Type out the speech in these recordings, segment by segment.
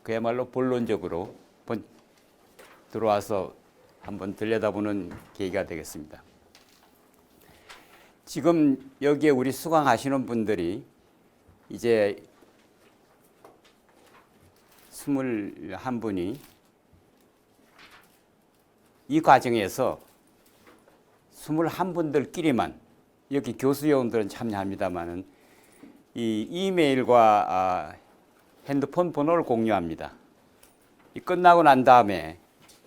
그야말로 본론적으로 들어와서 한번 들여다보는 계기가 되겠습니다. 지금 여기에 우리 수강하시는 분들이 이제 21분이 이 과정에서 21분들끼리만, 여기 교수 요원들은 참여합니다만은 이 이메일과 핸드폰 번호를 공유합니다. 이 끝나고 난 다음에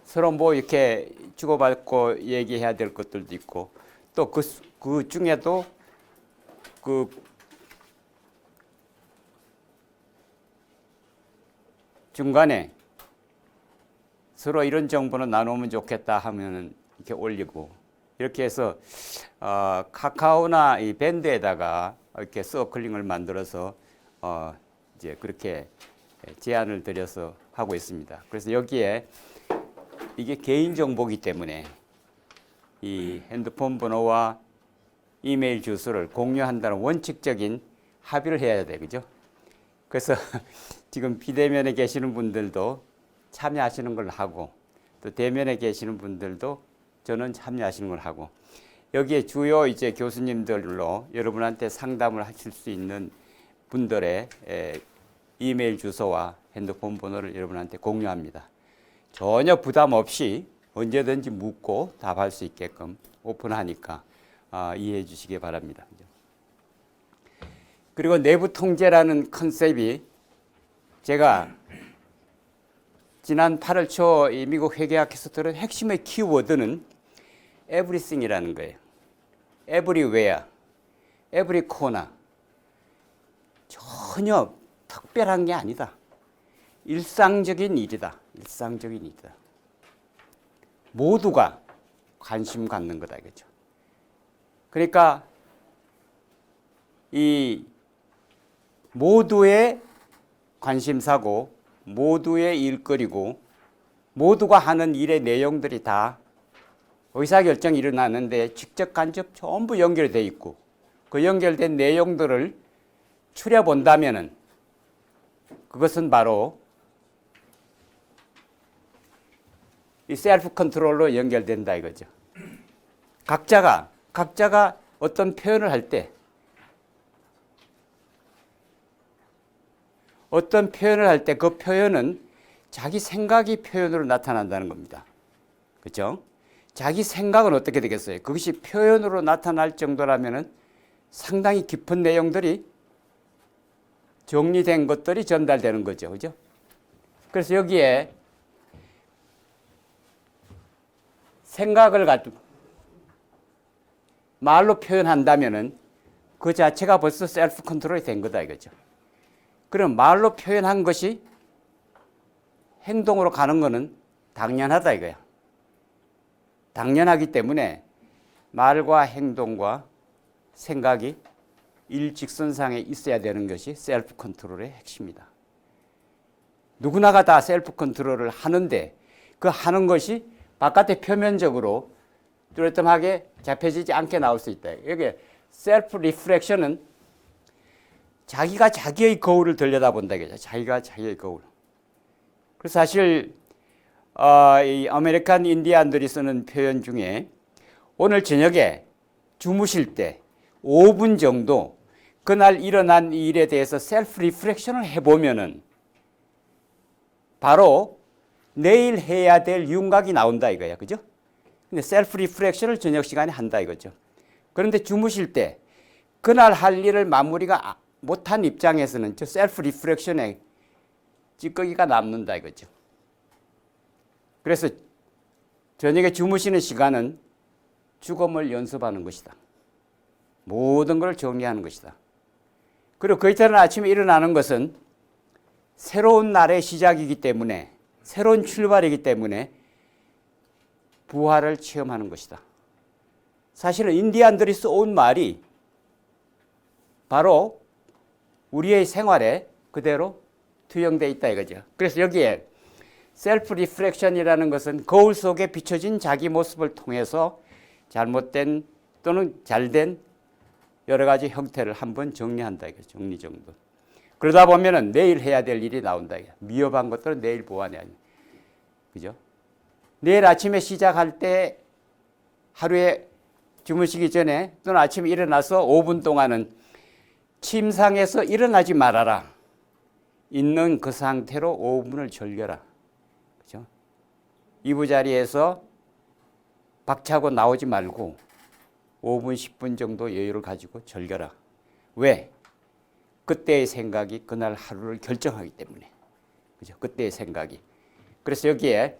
서로 뭐 이렇게 주고받고 얘기해야 될 것들도 있고, 또 그 중에도 그 중간에 서로 이런 정보는 나누면 좋겠다 하면은 이렇게 올리고, 이렇게 해서 카카오나 이 밴드에다가 이렇게 서클링을 만들어서 이제 그렇게 제안을 드려서 하고 있습니다. 그래서 여기에 이게 개인 정보이기 때문에 이 핸드폰 번호와 이메일 주소를 공유한다는 원칙적인 합의를 해야 돼, 그죠? 그래서 지금 비대면에 계시는 분들도 참여하시는 걸 하고, 또 대면에 계시는 분들도 저는 참여하시는 걸 하고, 여기에 주요 이제 교수님들로 여러분한테 상담을 하실 수 있는 분들의 이메일 주소와 핸드폰 번호를 여러분한테 공유합니다. 전혀 부담 없이 언제든지 묻고 답할 수 있게끔 오픈하니까 이해해 주시기 바랍니다. 그리고 내부 통제라는 컨셉이 제가 지난 8월 초 이 미국 회계학에서 들은 핵심의 키워드는 everything이라는 거예요. everywhere, every corner. 전혀 특별한 게 아니다. 일상적인 일이다. 일상적인 일이다. 모두가 관심 갖는 거다, 이거죠. 그러니까 이 모두의 관심사고, 모두의 일거리고, 모두가 하는 일의 내용들이 다 의사결정이 일어나는데 직접 간접 전부 연결되어 있고, 그 연결된 내용들을 추려본다면은 그것은 바로 이 셀프 컨트롤로 연결된다 이거죠. 각자가 어떤 표현을 할 때, 그 표현은 자기 생각이 표현으로 나타난다는 겁니다. 그렇죠? 자기 생각은 어떻게 되겠어요? 그것이 표현으로 나타날 정도라면은 상당히 깊은 내용들이 정리된 것들이 전달되는 거죠. 그죠? 그래서 여기에 생각을 가지고 말로 표현한다면은 그 자체가 벌써 셀프 컨트롤이 된 거다 이거죠. 그럼 말로 표현한 것이 행동으로 가는 거는 당연하다 이거야. 당연하기 때문에 말과 행동과 생각이 일직선상에 있어야 되는 것이 셀프 컨트롤의 핵심이다. 누구나가 다 셀프 컨트롤을 하는데 그 하는 것이 바깥에 표면적으로 뚜렷하게 잡혀지지 않게 나올 수 있다. 여기 셀프 리프렉션은 자기가 자기의 거울을 들여다본다. 자기가 자기의 거울. 그래서 사실 이 아메리칸 인디안들이 쓰는 표현 중에 오늘 저녁에 주무실 때 5분 정도 그날 일어난 일에 대해서 셀프 리프렉션을 해보면은 바로 내일 해야 될 윤곽이 나온다 이거야. 그죠? 근데 셀프 리프렉션을 저녁 시간에 한다 이거죠. 그런데 주무실 때 그날 할 일을 마무리가 못한 입장에서는 저 셀프 리프렉션에 찌꺼기가 남는다 이거죠. 그래서 저녁에 주무시는 시간은 죽음을 연습하는 것이다. 모든 걸 정리하는 것이다. 그리고 그 이튿날 아침에 일어나는 것은 새로운 날의 시작이기 때문에, 새로운 출발이기 때문에 부활을 체험하는 것이다. 사실은 인디안들이 써온 말이 바로 우리의 생활에 그대로 투영되어 있다 이거죠. 그래서 여기에 셀프 리프렉션이라는 것은 거울 속에 비춰진 자기 모습을 통해서 잘못된 또는 잘된 여러 가지 형태를 한번 정리한다 이거죠. 정리 정돈. 그러다 보면은 내일 해야 될 일이 나온다. 미흡한 것들은 내일 보완해야 돼. 그죠? 내일 아침에 시작할 때 하루에 주무시기 전에 또는 아침에 일어나서 5분 동안은 침상에서 일어나지 말아라. 있는 그 상태로 5분을 즐겨라. 그죠? 이부자리에서 박차고 나오지 말고 5분, 10분 정도 여유를 가지고 즐겨라. 왜? 그때의 생각이 그날 하루를 결정하기 때문에. 그죠? 그때의 생각이. 그래서 여기에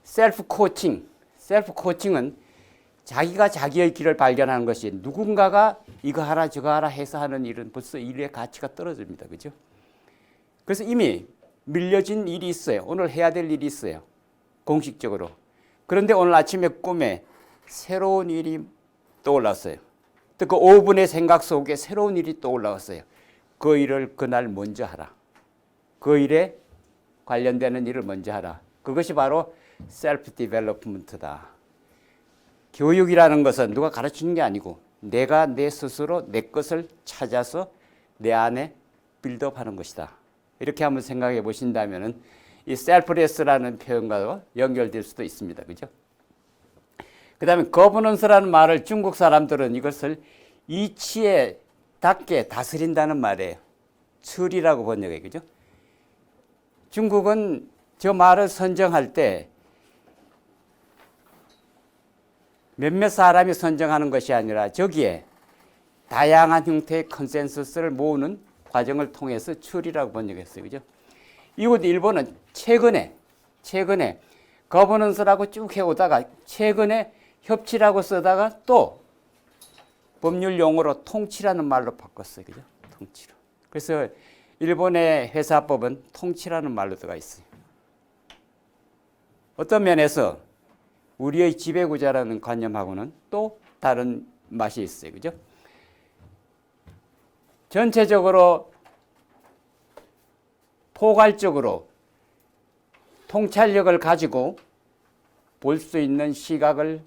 셀프 코칭은 자기가 자기의 길을 발견하는 것이 누군가가 이거 하라 저거 하라 해서 하는 일은 벌써 일의 가치가 떨어집니다. 그죠? 그래서 이미 밀려진 일이 있어요. 오늘 해야 될 일이 있어요. 공식적으로. 그런데 오늘 아침에 꿈에 새로운 일이 떠올랐어요. 또 그 5분의 생각 속에 새로운 일이 떠올랐어요. 그 일을 그날 먼저 하라. 그 일에 관련되는 일을 먼저 하라. 그것이 바로 셀프 디벨롭먼트다. 교육이라는 것은 누가 가르치는 게 아니고 내가 내 스스로 내 것을 찾아서 내 안에 빌드업하는 것이다. 이렇게 한번 생각해 보신다면은 이 셀프레스라는 표현과도 연결될 수도 있습니다. 그죠? 그 다음에 거버넌스라는 말을 중국 사람들은 이것을 이치에 닿게 다스린다는 말이에요. 철이라고 번역해요. 그죠? 중국은 저 말을 선정할 때 몇몇 사람이 선정하는 것이 아니라 저기에 다양한 형태의 컨센서스를 모으는 과정을 통해서 철이라고 번역했어요. 그죠? 이곳 일본은 최근에 거버넌스라고 쭉 해오다가 최근에 협치라고 쓰다가 또 법률 용어로 통치라는 말로 바꿨어요. 그죠? 통치로. 그래서 일본의 회사법은 통치라는 말로 들어가 있어요. 어떤 면에서 우리의 지배구조라는 관념하고는 또 다른 맛이 있어요. 그죠? 전체적으로 포괄적으로 통찰력을 가지고 볼 수 있는 시각을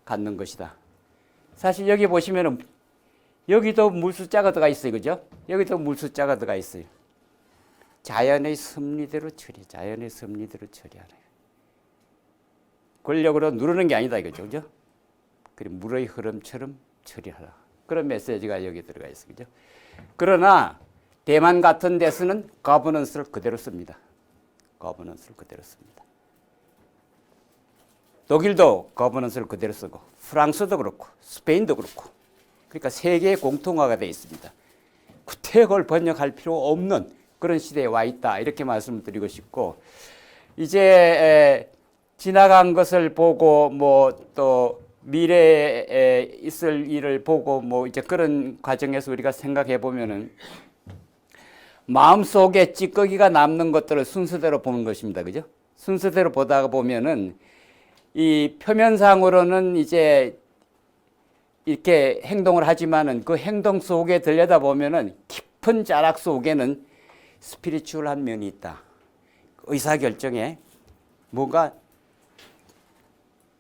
갖는 것이다. 사실 여기 보시면은 여기도 물숫자가 들어가 있어요. 그죠? 여기도 물숫자가 들어가 있어요. 자연의 섭리대로 자연의 섭리대로 처리하라. 권력으로 누르는 게 아니다 이거죠. 그죠? 그리고 물의 흐름처럼 처리하라. 그런 메시지가 여기 들어가 있어요. 그죠? 그러나 대만 같은 데서는 거버넌스를 그대로 씁니다. 거버넌스를 그대로 씁니다. 독일도 거버넌스를 그대로 쓰고 프랑스도 그렇고 스페인도 그렇고 그러니까 세계의 공통화가 되어 있습니다. 구태여 번역할 필요 없는 그런 시대에 와 있다 이렇게 말씀드리고 싶고 이제 지나간 것을 보고 뭐 또 미래에 있을 일을 보고 뭐 이제 그런 과정에서 우리가 생각해 보면은 마음속에 찌꺼기가 남는 것들을 순서대로 보는 것입니다. 그죠? 순서대로 보다가 보면은 이 표면상으로는 이제 이렇게 행동을 하지만은 그 행동 속에 들여다보면은 깊은 자락 속에는 스피리추얼한 면이 있다. 의사결정에 뭔가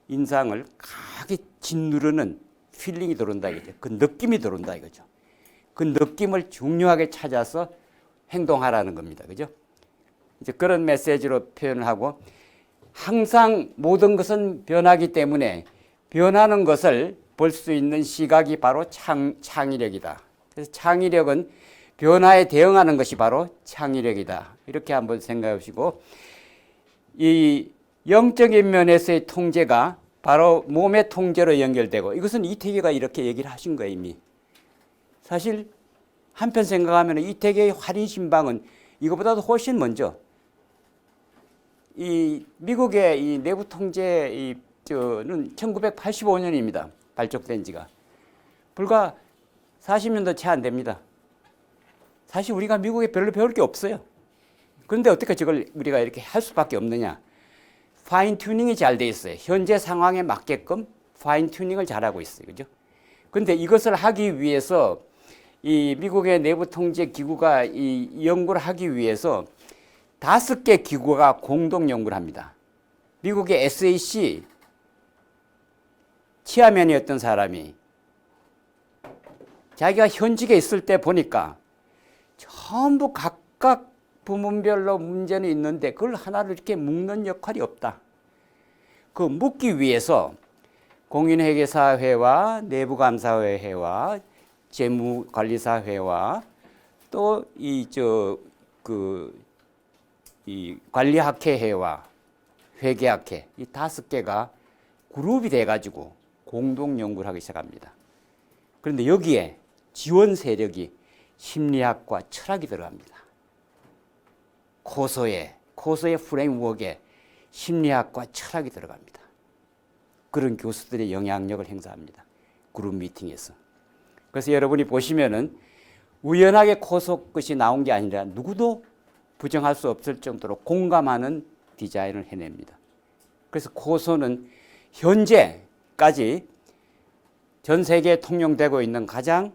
인상을 강하게 짓누르는 필링이 들어온다 이거죠. 그 느낌이 들어온다 이거죠. 그 느낌을 중요하게 찾아서 행동하라는 겁니다. 그죠? 이제 그런 메시지로 표현을 하고 항상 모든 것은 변하기 때문에 변하는 것을 볼 수 있는 시각이 바로 창의력이다. 그래서 창의력은 변화에 대응하는 것이 바로 창의력이다. 이렇게 한번 생각해 보시고 이 영적인 면에서의 통제가 바로 몸의 통제로 연결되고 이것은 이태계가 이렇게 얘기를 하신 거예요. 이미. 사실 한편 생각하면 이태계의 활인신방은 이거보다도 훨씬 먼저 이 미국의 이 내부 통제는 1985년입니다. 발족된 지가. 불과 40년도 채 안 됩니다. 사실 우리가 미국에 별로 배울 게 없어요. 그런데 어떻게 저걸 우리가 이렇게 할 수밖에 없느냐. 파인 튜닝이 잘 돼 있어요. 현재 상황에 맞게끔 파인 튜닝을 잘하고 있어요. 그죠? 그런데 이것을 하기 위해서 이 미국의 내부 통제 기구가 이 연구를 하기 위해서 5개 기구가 공동 연구를 합니다. 미국의 SAC 치아맨이었던 사람이 자기가 현직에 있을 때 보니까 전부 각각 부문별로 문제는 있는데 그걸 하나로 이렇게 묶는 역할이 없다. 그 묶기 위해서 공인회계사회와 내부감사회와 재무관리사회와 또 이 관리학회회와 회계학회 이 5개가 그룹이 돼가지고 공동 연구를 하기 시작합니다. 그런데 여기에 지원 세력이 심리학과 철학이 들어갑니다. 코소의 프레임워크에 심리학과 철학이 들어갑니다. 그런 교수들의 영향력을 행사합니다. 그룹 미팅에서. 그래서 여러분이 보시면은 우연하게 코소 것이 나온 게 아니라 누구도 부정할 수 없을 정도로 공감하는 디자인을 해냅니다. 그래서 코소는 현재까지 전 세계에 통용되고 있는 가장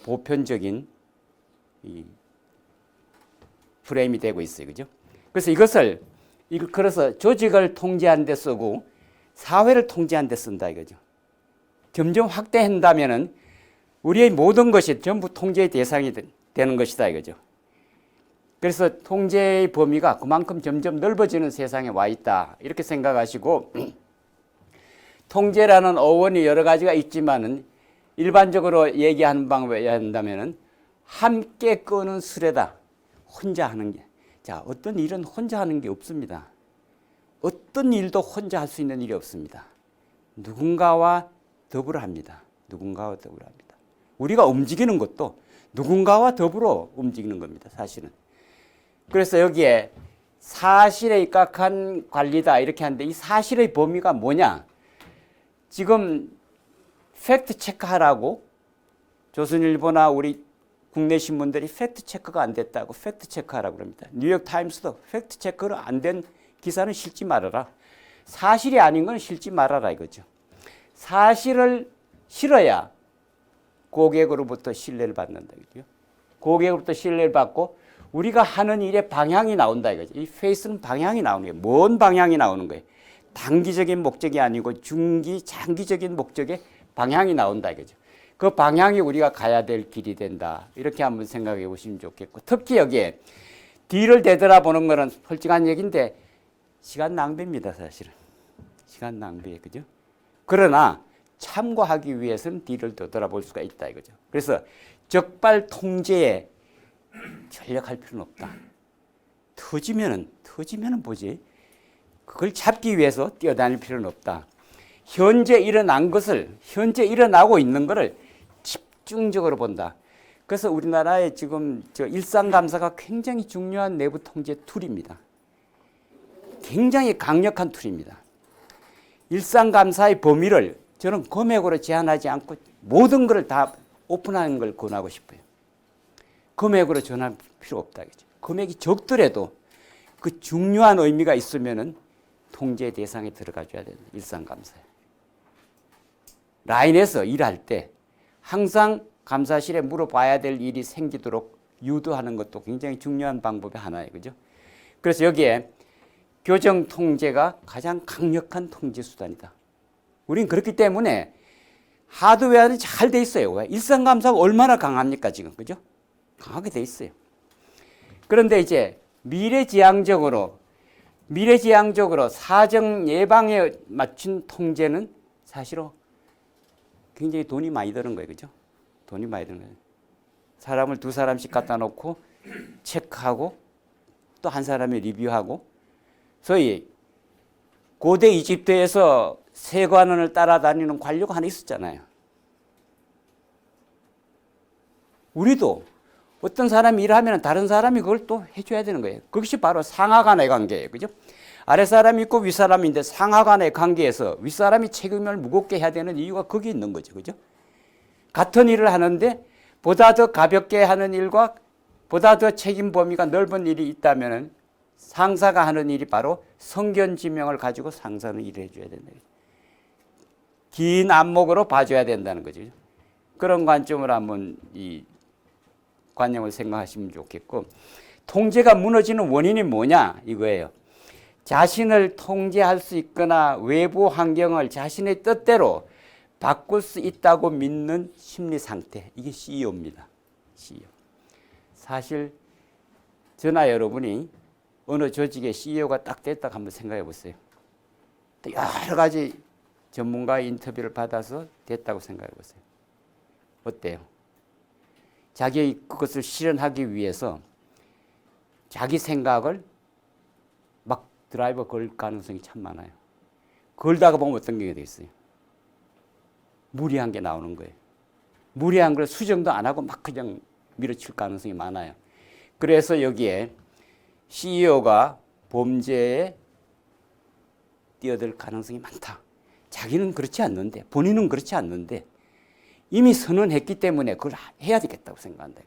보편적인 이 프레임이 되고 있어요. 그죠? 그래서 그래서 조직을 통제하는 데 쓰고 사회를 통제하는 데 쓴다 이거죠. 점점 확대한다면은 우리의 모든 것이 전부 통제의 대상이 되는 것이다 이거죠. 그래서 통제의 범위가 그만큼 점점 넓어지는 세상에 와 있다. 이렇게 생각하시고 통제라는 어원이 여러 가지가 있지만은 일반적으로 얘기하는 방법에 한다면은 함께 끄는 수레다. 혼자 하는 게. 자, 어떤 일은 혼자 하는 게 없습니다. 어떤 일도 혼자 할 수 있는 일이 없습니다. 누군가와 더불어 합니다. 누군가와 더불어 합니다. 우리가 움직이는 것도 누군가와 더불어 움직이는 겁니다. 사실은. 그래서 여기에 사실에 입각한 관리다 이렇게 하는데 이 사실의 범위가 뭐냐? 지금 팩트 체크하라고 조선일보나 우리 국내 신문들이 팩트 체크가 안 됐다고 팩트 체크하라고 그럽니다. 뉴욕 타임스도 팩트 체크를 안 된 기사는 실지 말아라. 사실이 아닌 건 실지 말아라 이거죠. 사실을 실어야 고객으로부터 신뢰를 받는다 이거죠. 고객으로부터 신뢰를 받고 우리가 하는 일의 방향이 나온다 이거죠. 이 페이스는 방향이 나오는 거예요. 뭔 방향이 나오는 거예요. 단기적인 목적이 아니고 중기, 장기적인 목적의 방향이 나온다 이거죠. 그 방향이 우리가 가야 될 길이 된다. 이렇게 한번 생각해 보시면 좋겠고 특히 여기에 뒤를 되돌아보는 거는 솔직한 얘기인데 시간 낭비입니다. 사실은. 시간 낭비예요. 그죠? 그러나 참고하기 위해서는 뒤를 되돌아볼 수가 있다 이거죠. 그래서 적발 통제에 전력할 필요는 없다. 터지면은 뭐지? 그걸 잡기 위해서 뛰어다닐 필요는 없다. 현재 일어나고 있는 것을 집중적으로 본다. 그래서 우리나라의 지금 일상감사가 굉장히 중요한 내부 통제 툴입니다. 굉장히 강력한 툴입니다. 일상감사의 범위를 저는 금액으로 제한하지 않고 모든 것을 다 오픈하는 걸 권하고 싶어요. 금액으로 전할 필요 없다. 금액이 적더라도 그 중요한 의미가 있으면은 통제 대상에 들어가줘야 된다. 일상감사에. 라인에서 일할 때 항상 감사실에 물어봐야 될 일이 생기도록 유도하는 것도 굉장히 중요한 방법의 하나예요. 그죠? 그래서 여기에 교정 통제가 가장 강력한 통제 수단이다. 우린 그렇기 때문에 하드웨어는 잘 돼 있어요. 일상감사가 얼마나 강합니까, 지금. 그죠? 강하게 돼 있어요. 그런데 이제 미래지향적으로 사정 예방에 맞춘 통제는 사실은 굉장히 돈이 많이 드는 거예요. 그죠? 돈이 많이 드는 거예요. 사람을 2사람씩 갖다 놓고 체크하고 또 한 사람이 리뷰하고 소위 고대 이집트에서 세관원을 따라다니는 관료가 하나 있었잖아요. 우리도 어떤 사람이 일하면 다른 사람이 그걸 또 해줘야 되는 거예요. 그것이 바로 상하 간의 관계예요. 그죠? 아래 사람이 있고 윗 사람인데 상하 간의 관계에서 윗 사람이 책임을 무겁게 해야 되는 이유가 거기 있는 거죠. 그죠? 같은 일을 하는데 보다 더 가볍게 하는 일과 보다 더 책임 범위가 넓은 일이 있다면 상사가 하는 일이 바로 성견지명을 가지고 상사는 일을 해줘야 된다. 긴 안목으로 봐줘야 된다는 거죠. 그런 관점으로 한번 이 관념을 생각하시면 좋겠고, 통제가 무너지는 원인이 뭐냐 이거예요. 자신을 통제할 수 있거나 외부 환경을 자신의 뜻대로 바꿀 수 있다고 믿는 심리 상태, 이게 CEO입니다. CEO. 사실 저나 여러분이 어느 조직의 CEO가 딱 됐다 한번 생각해 보세요. 또 여러 가지 전문가 인터뷰를 받아서 됐다고 생각해 보세요. 어때요? 자기 그것을 실현하기 위해서 자기 생각을 막 드라이버 걸 가능성이 참 많아요. 걸다가 보면 어떤 경우가 되겠어요? 무리한 게 나오는 거예요. 무리한 걸 수정도 안 하고 막 그냥 밀어칠 가능성이 많아요. 그래서 여기에 CEO가 범죄에 뛰어들 가능성이 많다. 자기는 그렇지 않는데, 본인은 그렇지 않는데 이미 선언했기 때문에 그걸 해야 되겠다고 생각한다.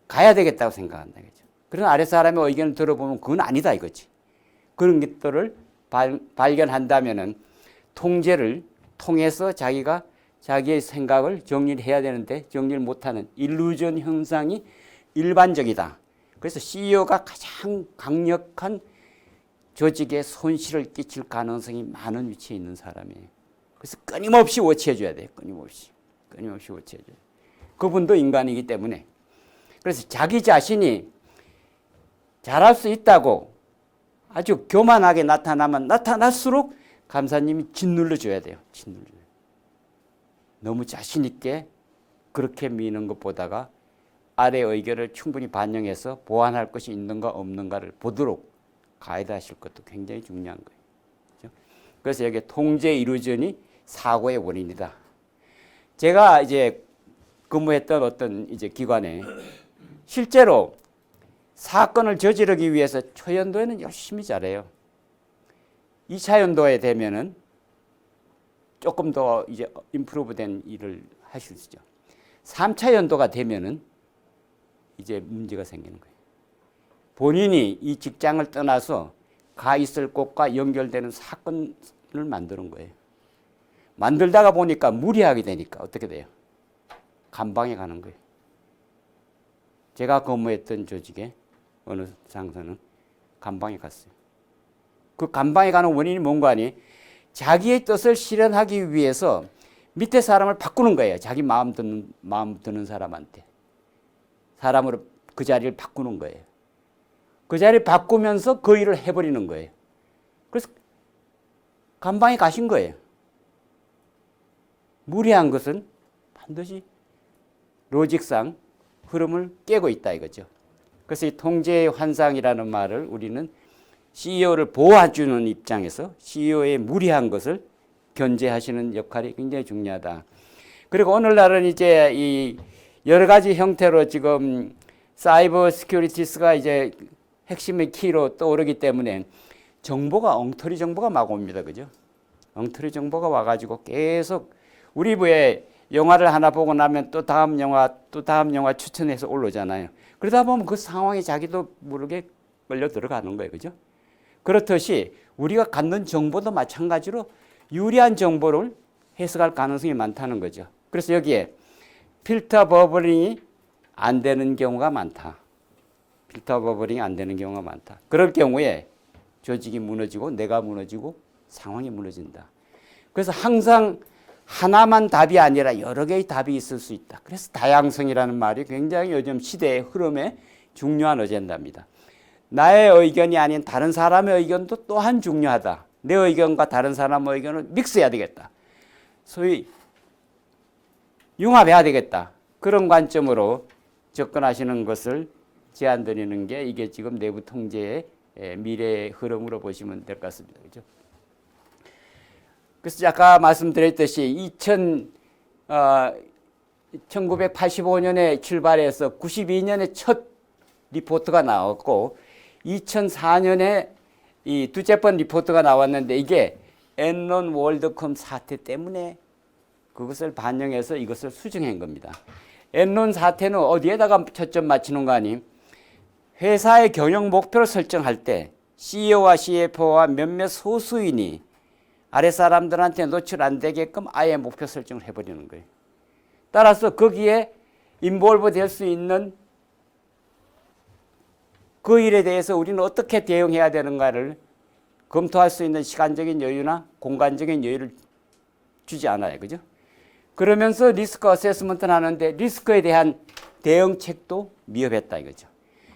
가야 되겠다고 생각한다. 그런 아래 사람의 의견을 들어보면 그건 아니다 이거지. 그런 것들을 발견한다면은 통제를 통해서 자기가 자기의 생각을 정리를 해야 되는데 정리를 못하는 일루전 현상이 일반적이다. 그래서 CEO가 가장 강력한 조직에 손실을 끼칠 가능성이 많은 위치에 있는 사람이에요. 그래서 끊임없이 워치해줘야 돼요. 끊임없이 워치해줘야 돼요. 그분도 인간이기 때문에. 그래서 자기 자신이 잘할 수 있다고 아주 교만하게 나타나면 나타날수록 감사님이 짓눌러줘야 돼요. 짓눌러줘야 돼요. 너무 자신 있게 그렇게 미는 것보다가 아래 의견을 충분히 반영해서 보완할 것이 있는가 없는가를 보도록 가이드하실 것도 굉장히 중요한 거예요. 그렇죠? 그래서 여기 통제 이루전이 사고의 원인이다. 제가 이제 근무했던 어떤 이제 기관에 실제로 사건을 저지르기 위해서 초연도에는 열심히 잘해요. 2차 연도에 되면은 조금 더 이제 임프루브된 일을 하실 수 있죠. 3차 연도가 되면은 이제 문제가 생기는 거예요. 본인이 이 직장을 떠나서 가 있을 곳과 연결되는 사건을 만드는 거예요. 만들다가 보니까 무리하게 되니까 어떻게 돼요? 감방에 가는 거예요. 제가 근무했던 조직에 어느 상사는 감방에 갔어요. 그 감방에 가는 원인이 뭔가 하니 자기의 뜻을 실현하기 위해서 밑에 사람을 바꾸는 거예요. 자기 마음 드는 사람한테. 사람으로 그 자리를 바꾸는 거예요. 그 자리를 바꾸면서 그 일을 해버리는 거예요. 그래서 감방에 가신 거예요. 무리한 것은 반드시 로직상 흐름을 깨고 있다 이거죠. 그래서 이 통제의 환상이라는 말을 우리는 CEO를 보호해주는 입장에서 CEO의 무리한 것을 견제하시는 역할이 굉장히 중요하다. 그리고 오늘날은 이제 이 여러 가지 형태로 지금 사이버 시큐리티스가 이제 핵심의 키로 떠오르기 때문에 정보가 엉터리 정보가 막 옵니다. 그죠? 엉터리 정보가 와가지고 계속 우리 왜 영화를 하나 보고 나면 또 다음 영화 추천해서 올라오잖아요. 그러다 보면 그 상황에 자기도 모르게 걸려 들어가는 거예요. 그죠? 그렇듯이 우리가 갖는 정보도 마찬가지로 유리한 정보를 해석할 가능성이 많다는 거죠. 그래서 여기에 필터 버블링이 안 되는 경우가 많다. 필터 버블링이 안 되는 경우가 많다. 그럴 경우에 조직이 무너지고 내가 무너지고 상황이 무너진다. 그래서 항상 하나만 답이 아니라 여러 개의 답이 있을 수 있다. 그래서 다양성이라는 말이 굉장히 요즘 시대의 흐름에 중요한 어젠다입니다. 나의 의견이 아닌 다른 사람의 의견도 또한 중요하다. 내 의견과 다른 사람의 의견을 믹스해야 되겠다. 소위 융합해야 되겠다. 그런 관점으로 접근하시는 것을 제안드리는 게 이게 지금 내부 통제의 미래의 흐름으로 보시면 될 것 같습니다. 그렇죠? 그래서 아까 말씀드렸듯이 1985년에 출발해서 92년에 첫 리포트가 나왔고 2004년에 이 두째 번 리포트가 나왔는데 이게 엔론 월드컴 사태 때문에 그것을 반영해서 이것을 수정한 겁니다. 엔론 사태는 어디에다가 초점 맞추는 거 아니? 회사의 경영 목표를 설정할 때 CEO와 CFO와 몇몇 소수인이 아래 사람들한테 노출 안 되게끔 아예 목표 설정을 해버리는 거예요. 따라서 거기에 인볼브 될 수 있는 그 일에 대해서 우리는 어떻게 대응해야 되는가를 검토할 수 있는 시간적인 여유나 공간적인 여유를 주지 않아요. 그죠? 그러면서 리스크 어세스먼트를 하는데 리스크에 대한 대응책도 미흡했다 이거죠.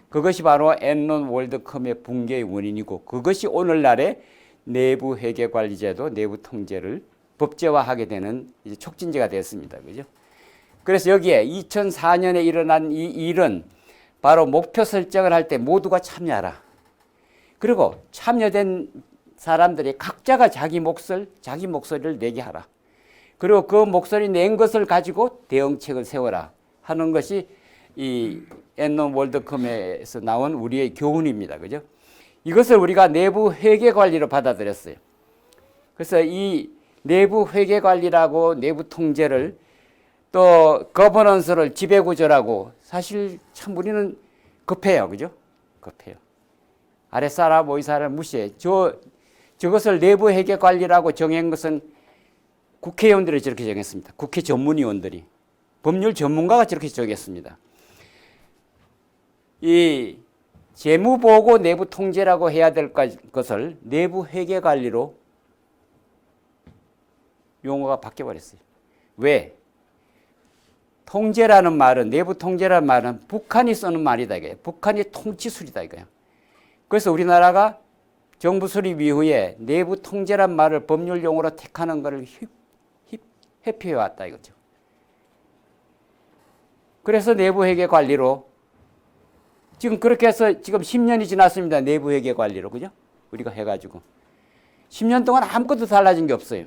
그것이 바로 엔론 월드컴의 붕괴의 원인이고 그것이 오늘날의 내부 회계관리제도 내부 통제를 법제화하게 되는 이제 촉진제가 됐습니다. 그죠? 그래서 여기에 2004년에 일어난 이 일은 바로 목표 설정을 할 때 모두가 참여하라. 그리고 참여된 사람들이 각자가 자기 목소리를 내게 하라. 그리고 그 목소리 낸 것을 가지고 대응책을 세워라 하는 것이 이 엔론 월드컴에서 나온 우리의 교훈입니다. 그죠? 이것을 우리가 내부 회계 관리로 받아들였어요. 그래서 이 내부 회계 관리라고 내부 통제를 또 거버넌스를 지배구조라고 사실 참 우리는 급해요. 그죠? 급해요. 아랫사람, 위사람을 무시해. 저것을 내부 회계 관리라고 정한 것은 국회의원들이 저렇게 정했습니다. 국회 전문위원들이. 법률 전문가가 저렇게 정했습니다. 이 재무보고 내부 통제라고 해야 될 것을 내부 회계 관리로 용어가 바뀌어버렸어요. 왜? 통제라는 말은, 내부 통제라는 말은 북한이 쓰는 말이다 이거예요. 북한이 통치술이다 이거예요. 그래서 우리나라가 정부 수립 이후에 내부 통제란 말을 법률 용어로 택하는 것을 회피해 왔다 이거죠. 그래서 내부 회계 관리로 지금 그렇게 해서 지금 10년이 지났습니다. 내부 회계 관리로. 그죠? 우리가 해가지고. 10년 동안 아무것도 달라진 게 없어요.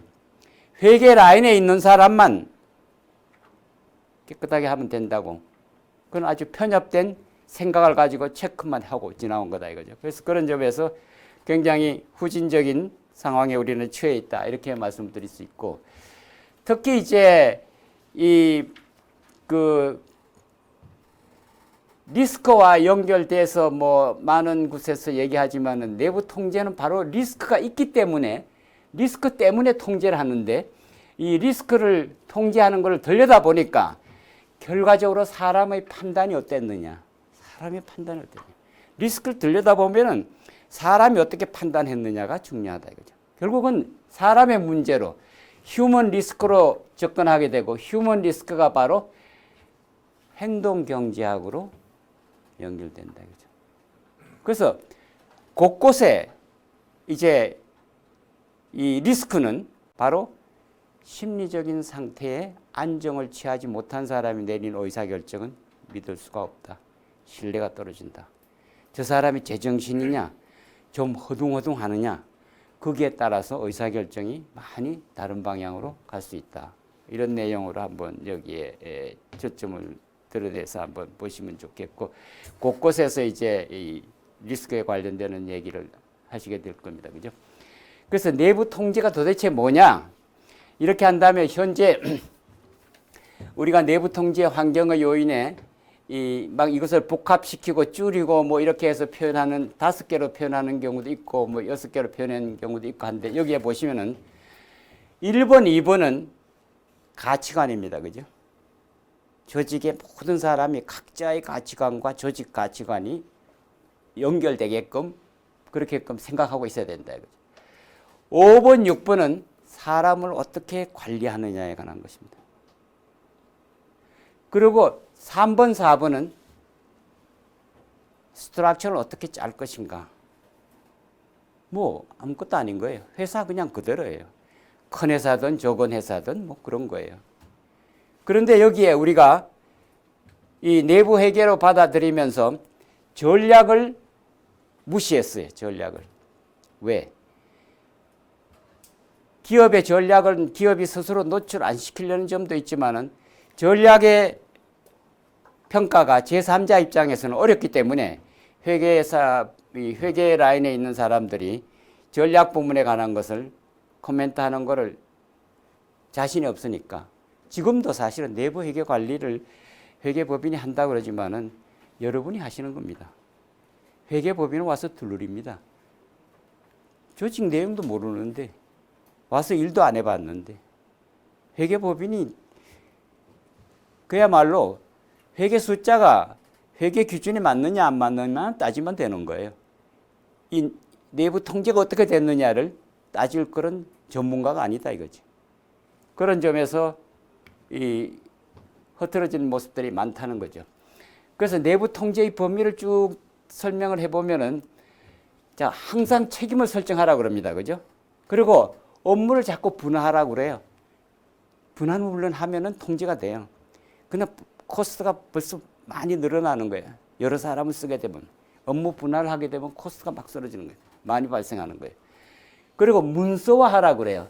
회계 라인에 있는 사람만 깨끗하게 하면 된다고. 그건 아주 편협된 생각을 가지고 체크만 하고 지나온 거다 이거죠. 그래서 그런 점에서 굉장히 후진적인 상황에 우리는 처해 있다. 이렇게 말씀드릴 수 있고. 특히 이제 리스크와 연결돼서 뭐 많은 곳에서 얘기하지만은 내부 통제는 바로 리스크가 있기 때문에 리스크 때문에 통제를 하는데 이 리스크를 통제하는 것을 들여다 보니까 결과적으로 사람의 판단이 어땠느냐. 사람의 판단이 어땠느냐. 리스크를 들여다 보면은 사람이 어떻게 판단했느냐가 중요하다 이거죠. 결국은 사람의 문제로 휴먼 리스크로 접근하게 되고 휴먼 리스크가 바로 행동 경제학으로 연결된다 이거죠. 그래서 곳곳에 이제 이 리스크는 바로 심리적인 상태에 안정을 취하지 못한 사람이 내린 의사결정은 믿을 수가 없다. 신뢰가 떨어진다. 저 사람이 제정신이냐, 좀 허둥허둥하느냐, 거기에 따라서 의사결정이 많이 다른 방향으로 갈 수 있다. 이런 내용으로 한번 여기에 초점을 드러내서 한번 보시면 좋겠고, 곳곳에서 이제 이 리스크에 관련되는 얘기를 하시게 될 겁니다. 그죠? 그래서 내부 통제가 도대체 뭐냐? 이렇게 한다면 현재 우리가 내부 통제 환경의 요인에 막 이것을 복합시키고 줄이고 뭐 이렇게 해서 표현하는 5개로 표현하는 경우도 있고 뭐 6개로 표현하는 경우도 있고 한데 여기에 보시면은 1번, 2번은 가치관입니다. 그죠? 조직의 모든 사람이 각자의 가치관과 조직 가치관이 연결되게끔 그렇게끔 생각하고 있어야 된다. 이거죠. 5번, 6번은 사람을 어떻게 관리하느냐에 관한 것입니다. 그리고 3번, 4번은 스트럭처를 어떻게 짤 것인가. 뭐 아무것도 아닌 거예요. 회사 그냥 그대로예요. 큰 회사든 적은 회사든 뭐 그런 거예요. 그런데 여기에 우리가 이 내부 회계로 받아들이면서 전략을 무시했어요. 전략을. 왜? 기업의 전략은 기업이 스스로 노출 안 시키려는 점도 있지만은 전략의 평가가 제3자 입장에서는 어렵기 때문에 회계사, 회계 라인에 있는 사람들이 전략 부문에 관한 것을 코멘트하는 것을 자신이 없으니까 지금도 사실은 내부 회계 관리를 회계법인이 한다고 그러지만은 여러분이 하시는 겁니다. 회계법인은 와서 둘러립니다. 조직 내용도 모르는데 와서 일도 안 해봤는데 회계법인이 그야말로 회계 숫자가 회계 기준에 맞느냐 안 맞느냐 따지면 되는 거예요. 이 내부 통제가 어떻게 됐느냐를 따질 그런 전문가가 아니다 이거지. 그런 점에서 이 흐트러진 모습들이 많다는 거죠. 그래서 내부 통제의 범위를 쭉 설명을 해보면은 자, 항상 책임을 설정하라고 그럽니다. 그죠? 그리고 업무를 자꾸 분할하라고 그래요. 분할을 물론 하면은 통제가 돼요. 그러나 코스트가 벌써 많이 늘어나는 거예요. 여러 사람을 쓰게 되면. 업무 분할을 하게 되면 코스트가 막 쓰러지는 거예요. 많이 발생하는 거예요. 그리고 문서화하라고 그래요.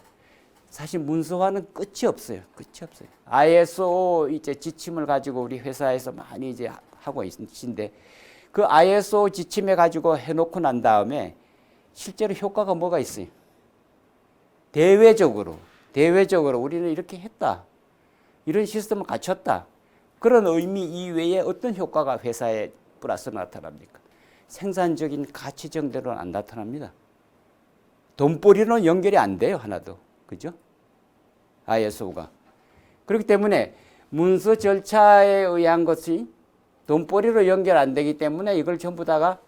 사실 문서화는 끝이 없어요. 끝이 없어요. ISO 이제 지침을 가지고 우리 회사에서 많이 이제 하고 계신데 그 ISO 지침에 가지고 해놓고 난 다음에 실제로 효과가 뭐가 있어요? 대외적으로 우리는 이렇게 했다. 이런 시스템을 갖췄다. 그런 의미 이외에 어떤 효과가 회사에 플러스 나타납니까? 생산적인 가치 정도로는 안 나타납니다. 돈벌이로는 연결이 안 돼요. 하나도. 그죠? ISO가. 그렇기 때문에 문서 절차에 의한 것이 돈벌이로 연결 안 되기 때문에 이걸 전부 다가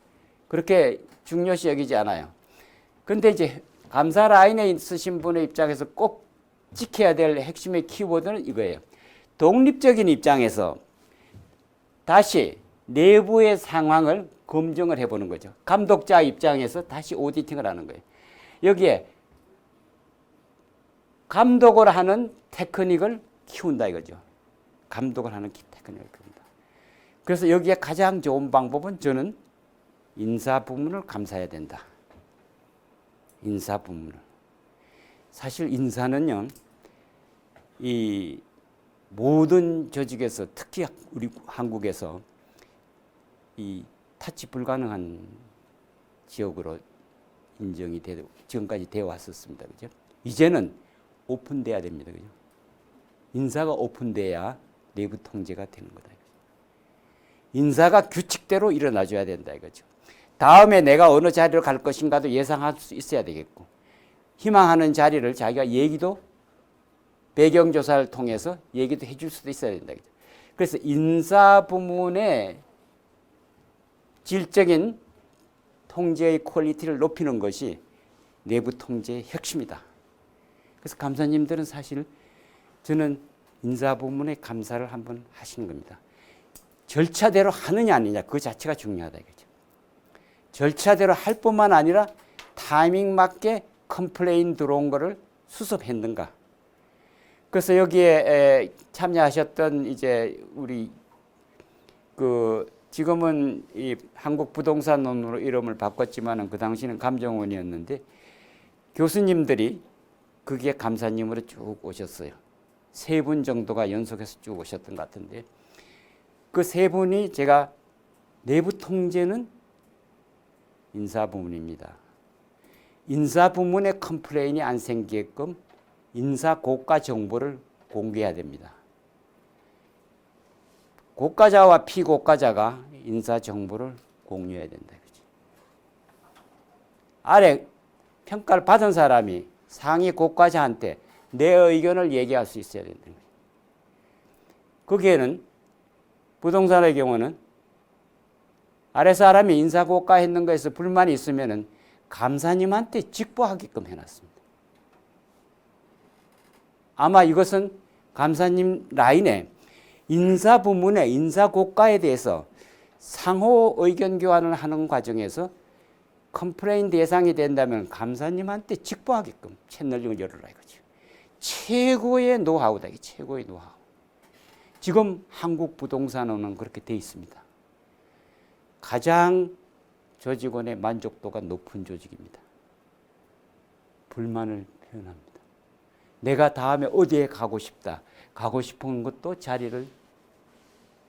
그렇게 중요시 여기지 않아요. 근데 이제 감사 라인에 있으신 분의 입장에서 꼭 지켜야 될 핵심의 키워드는 이거예요. 독립적인 입장에서 다시 내부의 상황을 검증을 해보는 거죠. 감독자 입장에서 다시 오디팅을 하는 거예요. 여기에 감독을 하는 테크닉을 키운다 이거죠. 감독을 하는 테크닉을 키운다. 그래서 여기에 가장 좋은 방법은 저는 인사 부문을 감사해야 된다. 인사 부문을. 사실 인사는요, 이 모든 조직에서 특히 우리 한국에서 이 타치 불가능한 지역으로 인정이 지금까지 되어 왔었습니다. 그죠? 이제는 오픈돼야 됩니다. 그죠? 인사가 오픈돼야 내부 통제가 되는 거다. 인사가 규칙대로 일어나줘야 된다 이거죠. 다음에 내가 어느 자리로 갈 것인가도 예상할 수 있어야 되겠고 희망하는 자리를 자기가 얘기도 배경조사를 통해서 얘기도 해줄 수도 있어야 된다. 이거죠. 그래서 인사 부문의 질적인 통제의 퀄리티를 높이는 것이 내부 통제의 핵심이다. 그래서 감사님들은 사실 저는 인사 부문의 감사를 한번 하시는 겁니다. 절차대로 하느냐 아니냐 그 자체가 중요하다 이거죠. 절차대로 할 뿐만 아니라 타이밍 맞게 컴플레인 들어온 거를 수습했는가. 그래서 여기에 참여하셨던 이제 우리 그 지금은 이 한국부동산원으로 이름을 바꿨지만은 그 당시는 감정원이었는데 교수님들이 거기에 감사님으로 쭉 오셨어요. 3분 정도가 연속해서 쭉 오셨던 것 같은데 그 3분이 제가 내부 통제는 인사 부문입니다. 인사 부문의 컴플레인이 안 생기게끔 인사 고가 정보를 공개해야 됩니다. 고가자와 피고가자가 인사 정보를 공유해야 된다. 그치? 아래 평가를 받은 사람이 상위 고가자한테 내 의견을 얘기할 수 있어야 된다. 거기에는 부동산의 경우는 아래 사람이 인사고가 했는 것에서 불만이 있으면은 감사님한테 직보하게끔 해놨습니다. 아마 이것은 감사님 라인에 인사 부문의 인사 고가에 대해서 상호 의견 교환을 하는 과정에서 컴플레인 대상이 된다면 감사님한테 직보하게끔 채널링을 열어라 이거죠. 최고의 노하우다. 최고의 노하우. 지금 한국부동산원은 그렇게 돼 있습니다. 가장 조직원의 만족도가 높은 조직입니다. 불만을 표현합니다. 내가 다음에 어디에 가고 싶다. 가고 싶은 것도 자리를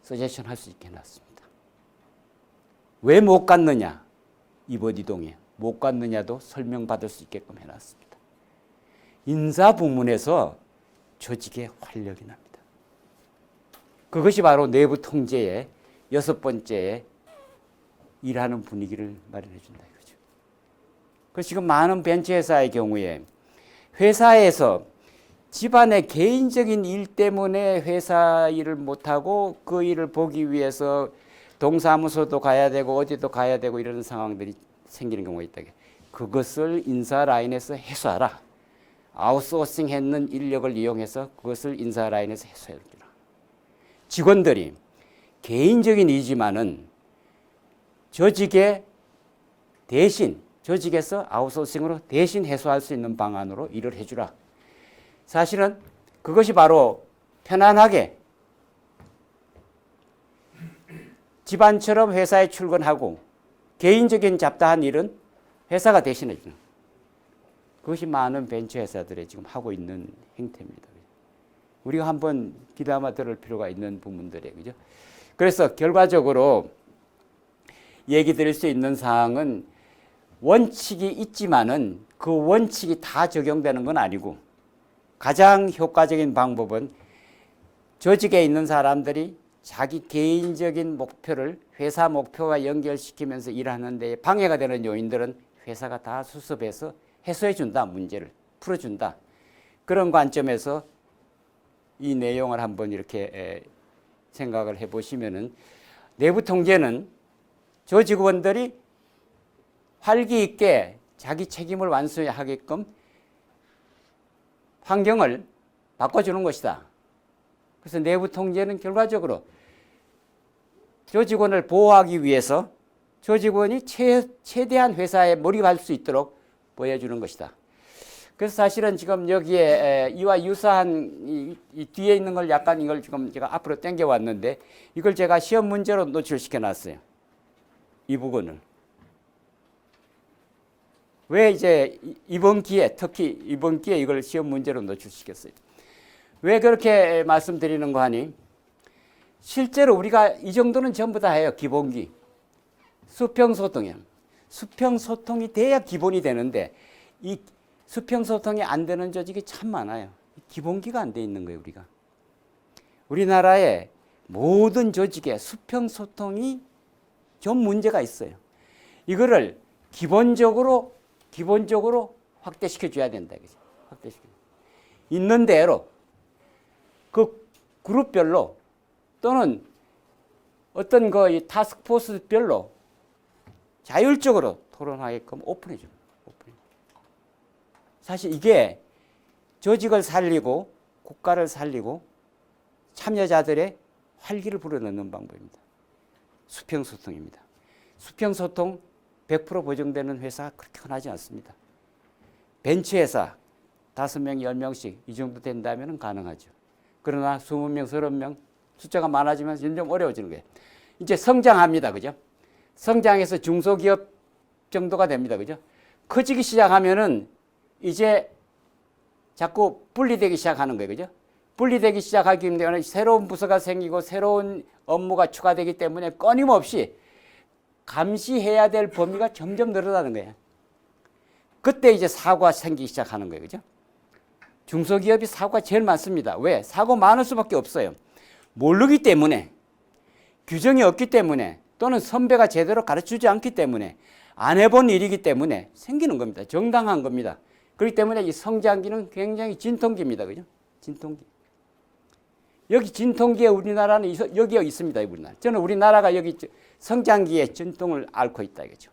서제션 할 수 있게 해놨습니다. 왜 못 갔느냐? 이번 이동에 못 갔느냐도 설명받을 수 있게끔 해놨습니다. 인사 부문에서 조직의 활력이 납니다. 그것이 바로 내부 통제의 6번째 일하는 분위기를 마련해 준다 이거죠. 그래서 지금 많은 벤처회사의 경우에 회사에서 집안의 개인적인 일 때문에 회사 일을 못하고 그 일을 보기 위해서 동사무소도 가야 되고 어디도 가야 되고 이런 상황들이 생기는 경우가 있다. 그것을 인사 라인에서 해소하라. 아웃소싱 했는 인력을 이용해서 그것을 인사 라인에서 해소해라. 직원들이 개인적인 이지만은 조직의 대신, 조직에서 아웃소싱으로 대신 해소할 수 있는 방안으로 일을 해주라. 사실은 그것이 바로 편안하게 집안처럼 회사에 출근하고 개인적인 잡다한 일은 회사가 대신해 주는, 그것이 많은 벤처 회사들이 지금 하고 있는 행태입니다. 우리가 한번 귀담아 들을 필요가 있는 부분들이에요. 그죠? 그래서 결과적으로 얘기 드릴 수 있는 사항은 원칙이 있지만은 그 원칙이 다 적용되는 건 아니고, 가장 효과적인 방법은 조직에 있는 사람들이 자기 개인적인 목표를 회사 목표와 연결시키면서 일하는 데 방해가 되는 요인들은 회사가 다 수습해서 해소해 준다, 문제를 풀어준다. 그런 관점에서 이 내용을 한번 이렇게 생각을 해보시면은, 내부 통제는 조직원들이 활기 있게 자기 책임을 완수하게끔 환경을 바꿔주는 것이다. 그래서 내부 통제는 결과적으로 조직원을 보호하기 위해서 조직원이 최대한 회사에 몰입할 수 있도록 보여주는 것이다. 그래서 사실은 지금 여기에 이와 유사한 이 뒤에 있는 걸 약간 이걸 지금 제가 앞으로 당겨 왔는데, 이걸 제가 시험 문제로 노출시켜 놨어요. 이 부분을. 왜 이제 이번 기회에, 특히 이번 기회에 이걸 시험 문제로 노출시켰어요. 왜 그렇게 말씀드리는 거 하니, 실제로 우리가 이 정도는 전부 다 해요. 기본기. 수평소통이요. 수평소통이 돼야 기본이 되는데, 이 수평소통이 안 되는 조직이 참 많아요. 기본기가 안 돼 있는 거예요, 우리가. 우리나라의 모든 조직에 수평소통이 좀 문제가 있어요. 이거를 기본적으로 확대시켜 줘야 된다. 그죠? 확대시켜. 있는 대로 그 그룹별로 또는 어떤 그 타스크포스별로 자율적으로 토론하게끔 오픈해 줍니다. 사실 이게 조직을 살리고 국가를 살리고 참여자들의 활기를 불어넣는 방법입니다. 수평소통입니다. 수평소통 100% 보장되는 회사가 그렇게 흔하지 않습니다. 벤처회사 5명, 10명씩 이 정도 된다면 가능하죠. 그러나 20명, 30명 숫자가 많아지면 점점 어려워지는 거예요. 이제 성장합니다. 그죠? 성장해서 중소기업 정도가 됩니다. 그죠? 커지기 시작하면은 이제 자꾸 분리되기 시작하는 거예요. 그죠? 분리되기 시작하기 때문에 새로운 부서가 생기고 새로운 업무가 추가되기 때문에 끊임없이 감시해야 될 범위가 점점 늘어나는 거예요. 그때 이제 사고가 생기기 시작하는 거예요. 그죠? 중소기업이 사고가 제일 많습니다. 왜? 사고 많을 수밖에 없어요. 모르기 때문에, 규정이 없기 때문에, 또는 선배가 제대로 가르치지 않기 때문에, 안 해본 일이기 때문에 생기는 겁니다. 정당한 겁니다. 그렇기 때문에 이 성장기는 굉장히 진통기입니다. 그죠? 진통기. 여기 진통기에 우리나라는 여기에 있습니다. 우리나라. 저는 우리나라가 여기 성장기에 진통을 앓고 있다 이거죠.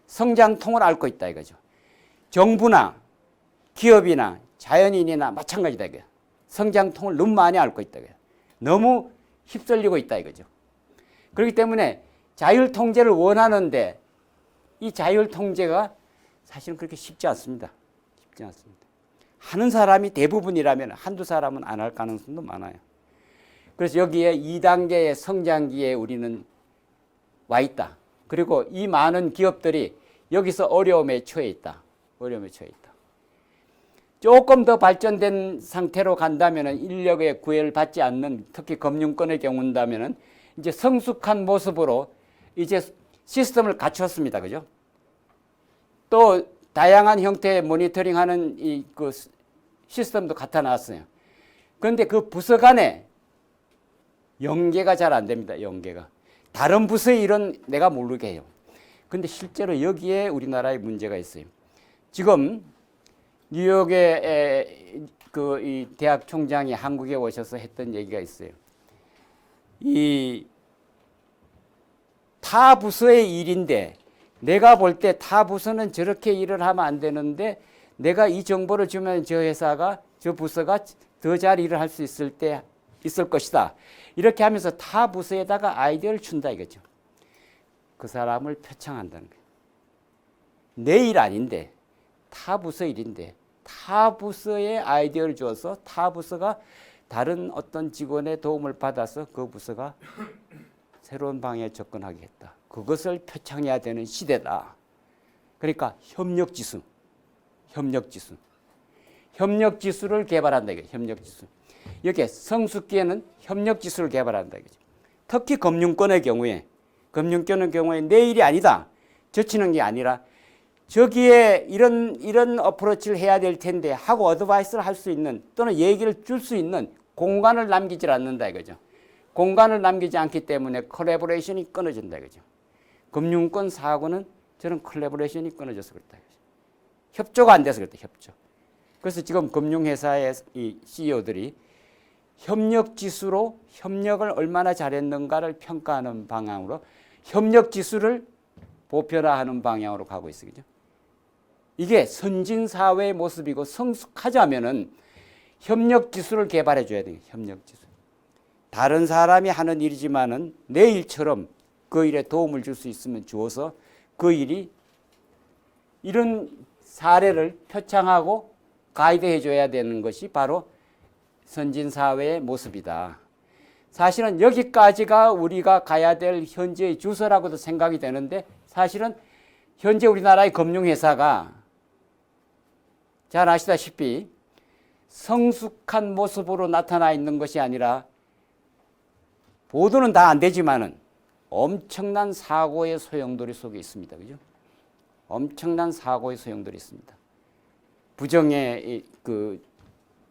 성장통을 앓고 있다 이거죠. 정부나 기업이나 자연인이나 마찬가지다 이거예요. 성장통을 너무 많이 앓고 있다 이거예요. 너무 휩쓸리고 있다 이거죠. 그렇기 때문에 자율통제를 원하는데 이 자율통제가 사실은 그렇게 쉽지 않습니다. 쉽지 않습니다. 하는 사람이 대부분이라면 한두 사람은 안 할 가능성도 많아요. 그래서 여기에 2단계의 성장기에 우리는 와 있다. 그리고 이 많은 기업들이 여기서 어려움에 처해 있다. 어려움에 처해 있다. 조금 더 발전된 상태로 간다면 인력의 구애를 받지 않는, 특히 금융권의 경우인다면 이제 성숙한 모습으로 이제 시스템을 갖췄습니다. 그죠? 또 다양한 형태의 모니터링하는 그 시스템도 갖다 놨어요. 그런데 그 부서 간에 연계가 잘 안 됩니다. 연계가. 다른 부서의 일은 내가 모르게 해요. 그런데 실제로 여기에 우리나라의 문제가 있어요. 지금 뉴욕의 이 대학 총장이 한국에 오셔서 했던 얘기가 있어요. 이 타 부서의 일인데 내가 볼 때 타 부서는 저렇게 일을 하면 안 되는데 내가 이 정보를 주면 저 회사가, 저 부서가 더 잘 일을 할 수 있을 때 있을 것이다. 이렇게 하면서 타 부서에다가 아이디어를 준다 이거죠. 그 사람을 표창한다는 거예요. 내 일 아닌데 타 부서 일인데 타 부서에 아이디어를 주어서 타 부서가 다른 어떤 직원의 도움을 받아서 그 부서가 새로운 방향에 접근하게 했다. 그것을 표창해야 되는 시대다. 그러니까 협력지수. 협력지수를 개발한다 이거죠. 협력지수. 여기에 성숙기에는 협력지수를 개발한다 이거죠. 특히 금융권의 경우에 내 일이 아니다. 젖히는 게 아니라 저기에 이런 어프로치를 해야 될 텐데 하고 어드바이스를 할 수 있는 또는 얘기를 줄 수 있는 공간을 남기질 않는다 이거죠. 공간을 남기지 않기 때문에 콜래보레이션이 끊어진다 이거죠. 금융권 사고는 저는 콜래보레이션이 끊어져서 그렇다 이거죠. 협조가 안 돼서 그렇다. 협조. 그래서 지금 금융회사의 이 CEO들이 협력지수로 협력을 얼마나 잘했는가를 평가하는 방향으로 협력지수를 보편화하는 방향으로 가고 있어요. 그죠? 이게 선진사회의 모습이고 성숙하자면은 협력지수를 개발해 줘야 돼요. 협력지수. 다른 사람이 하는 일이지만은 내 일처럼 그 일에 도움을 줄 수 있으면 주어서 그 일이 이런 사례를 표창하고 가이드해 줘야 되는 것이 바로 선진사회의 모습이다. 사실은 여기까지가 우리가 가야 될 현재의 주소라고도 생각이 되는데 사실은 현재 우리나라의 금융회사가 잘 아시다시피 성숙한 모습으로 나타나 있는 것이 아니라 보도는 다 안 되지만은 엄청난 사고의 소용돌이 속에 있습니다. 그죠? 엄청난 사고의 소용돌이 있습니다. 부정의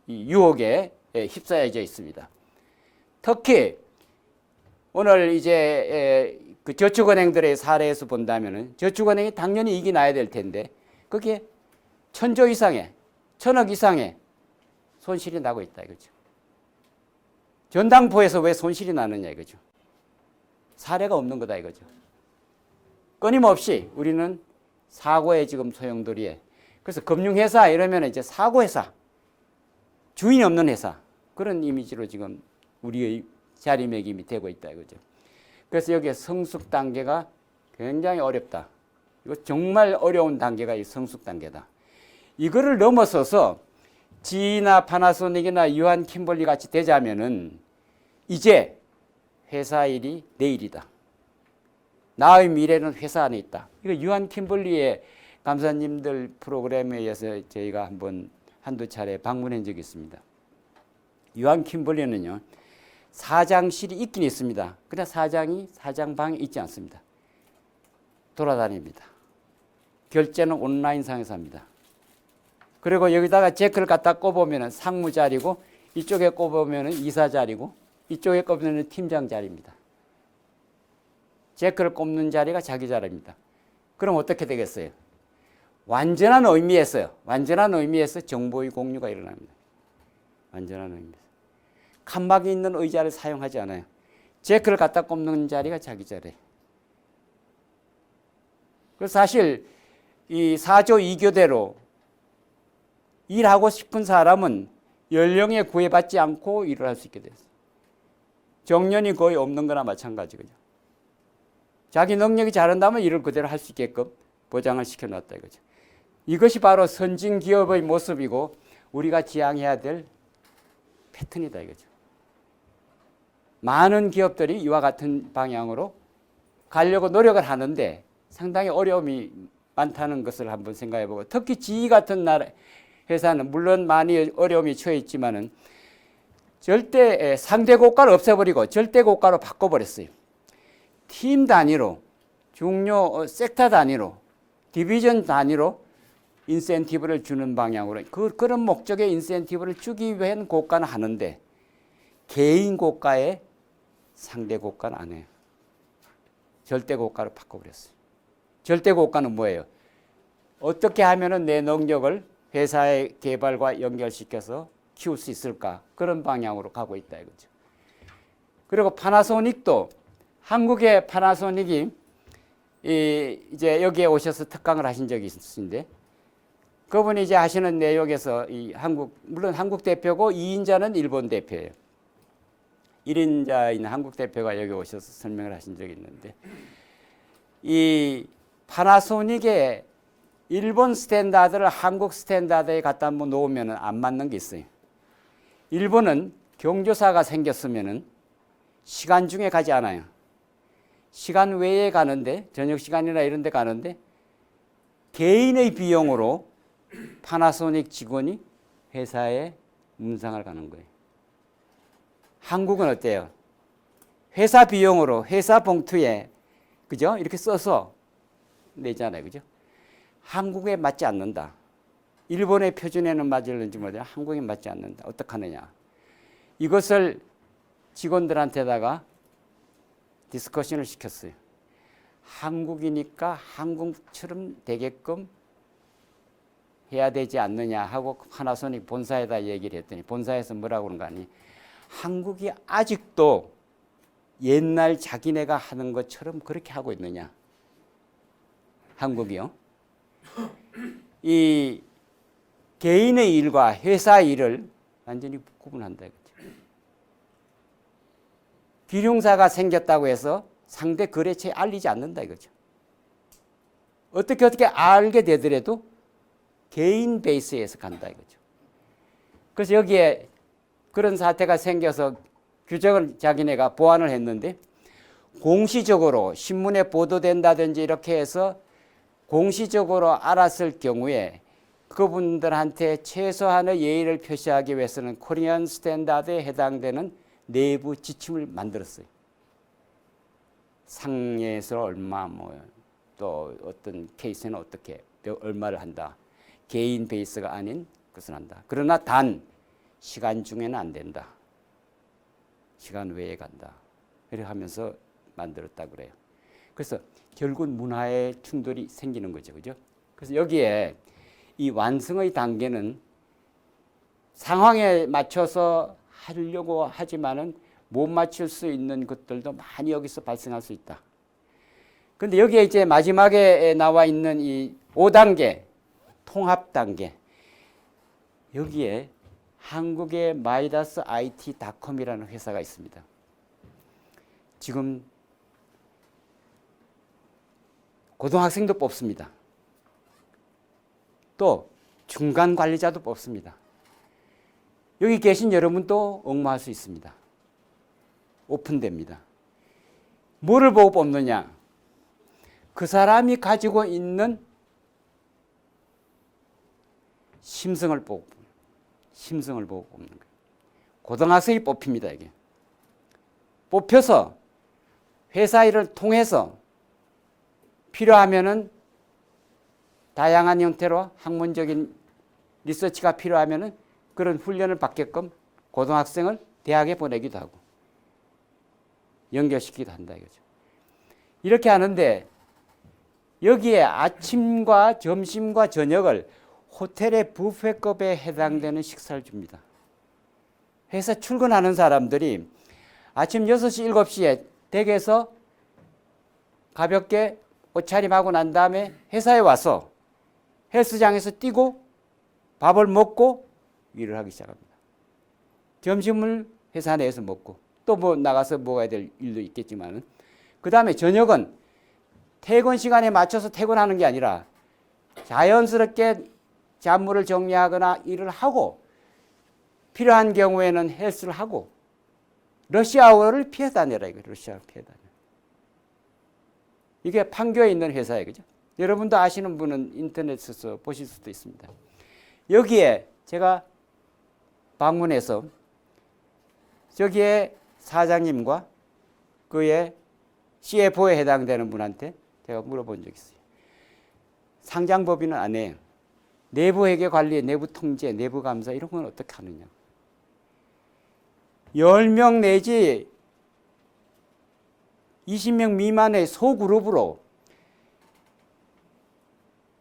이 유혹에 휩싸여져 있습니다. 특히 오늘 이제 그 저축은행들의 사례에서 본다면은 저축은행이 당연히 이익이 나야 될 텐데 거기에 1,000조 이상의 1,000억 이상의 손실이 나고 있다 이거죠. 전당포에서 왜 손실이 나느냐 이거죠. 사례가 없는 거다 이거죠. 끊임없이 우리는 사고에 지금 소용돌이에 그래서 금융회사 이러면 이제 사고회사 주인이 없는 회사 그런 이미지로 지금 우리의 자리매김이 되고 있다 이거죠. 그래서 여기에 성숙 단계가 굉장히 어렵다. 이거 정말 어려운 단계가 이 성숙 단계다. 이거를 넘어서서 GE나 파나소닉이나 유한 킴벌리 같이 되자면은 이제 회사 일이 내 일이다. 나의 미래는 회사 안에 있다. 이거 유한 킴벌리의 감사님들 프로그램에 의해서 저희가 한두 차례 방문한 적이 있습니다. 유한 킴벌리는요, 사장실이 있긴 있습니다. 그러나 사장이 사장방에 있지 않습니다. 돌아다닙니다. 결제는 온라인상에서 합니다. 그리고 여기다가 체크를 갖다 꼽으면 상무 자리고 이쪽에 꼽으면 이사 자리고 이쪽에 꼽으면 팀장 자리입니다. 체크를 꼽는 자리가 자기 자리입니다. 그럼 어떻게 되겠어요? 완전한 의미에서 정보의 공유가 일어납니다. 완전한 의미에서. 칸막이 있는 의자를 사용하지 않아요. 체크를 갖다 꼽는 자리가 자기 자리예요. 그래서 사실 이 4조 2교대로 일하고 싶은 사람은 연령에 구애받지 않고 일을 할 수 있게 됐어요. 정년이 거의 없는 거나 마찬가지거든요. 자기 능력이 잘한다면 일을 그대로 할 수 있게끔 보장을 시켜놨다 이거죠. 이것이 바로 선진 기업의 모습이고 우리가 지향해야 될 패턴이다 이거죠. 많은 기업들이 이와 같은 방향으로 가려고 노력을 하는데 상당히 어려움이 많다는 것을 한번 생각해보고 특히 GE 같은 나라 회사는 물론 많이 어려움이 처해 있지만은 절대 상대 고가를 없애버리고 절대 고가로 바꿔버렸어요. 팀 단위로 중요 섹터 단위로 디비전 단위로 인센티브를 주는 방향으로 그런 목적의 인센티브를 주기 위한 고가는 하는데 개인 고가에 상대 고가는 안 해요. 절대 고가로 바꿔버렸어요. 절대 고가는 뭐예요? 어떻게 하면은 내 능력을 회사의 개발과 연결시켜서 키울 수 있을까? 그런 방향으로 가고 있다 이거죠. 그리고 파나소닉도 한국의 파나소닉이 이제 여기에 오셔서 특강을 하신 적이 있으신데 그분이 이제 하시는 내용에서 물론 한국 대표고 2인자는 일본 대표예요. 1인자인 한국 대표가 여기 오셔서 설명을 하신 적이 있는데 이 파나소닉의 일본 스탠다드를 한국 스탠다드에 갖다 한번 놓으면 안 맞는 게 있어요. 일본은 경조사가 생겼으면 시간 중에 가지 않아요. 시간 외에 가는데 저녁 시간이나 이런 데 가는데 개인의 비용으로 파나소닉 직원이 회사에 문상을 가는 거예요. 한국은 어때요? 회사 비용으로 회사 봉투에 그죠? 이렇게 써서 내잖아요. 그죠? 한국에 맞지 않는다. 일본의 표준에는 맞을는지 모르겠는데 한국에 맞지 않는다. 어떡하느냐. 이것을 직원들한테다가 디스커션을 시켰어요. 한국이니까 한국처럼 되게끔 해야 되지 않느냐 하고 파나소닉 본사에다 얘기를 했더니 본사에서 뭐라고 그런 거 아니? 한국이 아직도 옛날 자기네가 하는 것처럼 그렇게 하고 있느냐? 한국이요. 이 개인의 일과 회사 일을 완전히 구분한다 이거죠. 기룡사가 생겼다고 해서 상대 거래처에 알리지 않는다 이거죠. 어떻게 알게 되더라도 개인 베이스에서 간다 이거죠. 그래서 여기에 그런 사태가 생겨서 규정을 자기네가 보완을 했는데 공시적으로 신문에 보도된다든지 이렇게 해서 공시적으로 알았을 경우에 그분들한테 최소한의 예의를 표시하기 위해서는 코리안 스탠다드에 해당되는 내부 지침을 만들었어요. 상해에서 얼마 또 어떤 케이스는 어떻게 얼마를 한다. 개인 베이스가 아닌 것은 한다. 그러나 단 시간 중에는 안 된다. 시간 외에 간다. 이렇게 하면서 만들었다 그래요. 그래서 결국 문화의 충돌이 생기는 거죠. 그죠? 그래서 여기에 이 완성의 단계는 상황에 맞춰서 하려고 하지만은 못 맞출 수 있는 것들도 많이 여기서 발생할 수 있다. 근데 여기에 이제 마지막에 나와 있는 이 5단계 통합 단계 여기에 한국의 마이다스 IT.com이라는 회사가 있습니다. 지금 고등학생도 뽑습니다. 또 중간 관리자도 뽑습니다. 여기 계신 여러분도 응모할 수 있습니다. 오픈됩니다. 뭐를 보고 뽑느냐? 그 사람이 가지고 있는 심성을 보고 뽑는 거예요. 고등학생이 뽑힙니다. 이게 뽑혀서 회사 일을 통해서 필요하면은 다양한 형태로 학문적인 리서치가 필요하면은 그런 훈련을 받게끔 고등학생을 대학에 보내기도 하고 연결시키기도 한다 이거죠. 이렇게 하는데 여기에 아침과 점심과 저녁을 호텔의 뷔페급에 해당되는 식사를 줍니다. 회사 출근하는 사람들이 아침 6시, 7시에 댁에서 가볍게 옷차림하고 난 다음에 회사에 와서 헬스장에서 뛰고 밥을 먹고 일을 하기 시작합니다. 점심을 회사 내에서 먹고 또 뭐 나가서 먹어야 될 일도 있겠지만 그 다음에 저녁은 퇴근 시간에 맞춰서 퇴근하는 게 아니라 자연스럽게 잡무를 정리하거나 일을 하고 필요한 경우에는 헬스를 하고 러시아워를 피해 다녀라 이거 러시아워 피해 다녀. 이게 판교에 있는 회사예요. 그죠? 여러분도 아시는 분은 인터넷에서 보실 수도 있습니다. 여기에 제가 방문해서 저기에 사장님과 그의 CFO에 해당되는 분한테 제가 물어본 적이 있어요. 상장법인은 안 해요. 내부 회계 관리, 내부 통제, 내부 감사 이런 건 어떻게 하느냐. 10명 내지 20명 미만의 소그룹으로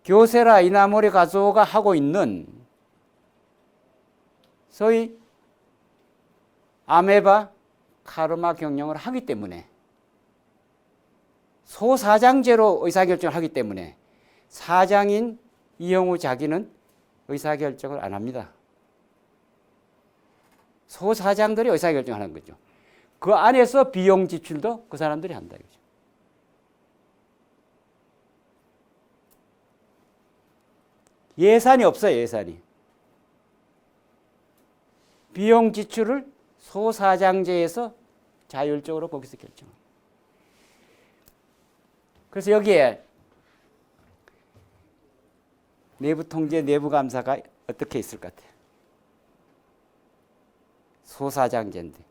교세라 이나모리 가조가 하고 있는 소위 아메바 카르마 경영을 하기 때문에 소사장제로 의사결정을 하기 때문에 사장인 이영우 자기는 의사결정을 안 합니다. 소사장들이 의사결정을 하는 거죠. 그 안에서 비용 지출도 그 사람들이 한다 이거죠. 예산이 없어요, 예산이. 비용 지출을 소사장제에서 자율적으로 거기서 결정합니다. 그래서 여기에 내부 통제, 내부 감사가 어떻게 있을 것 같아요? 소사장제인데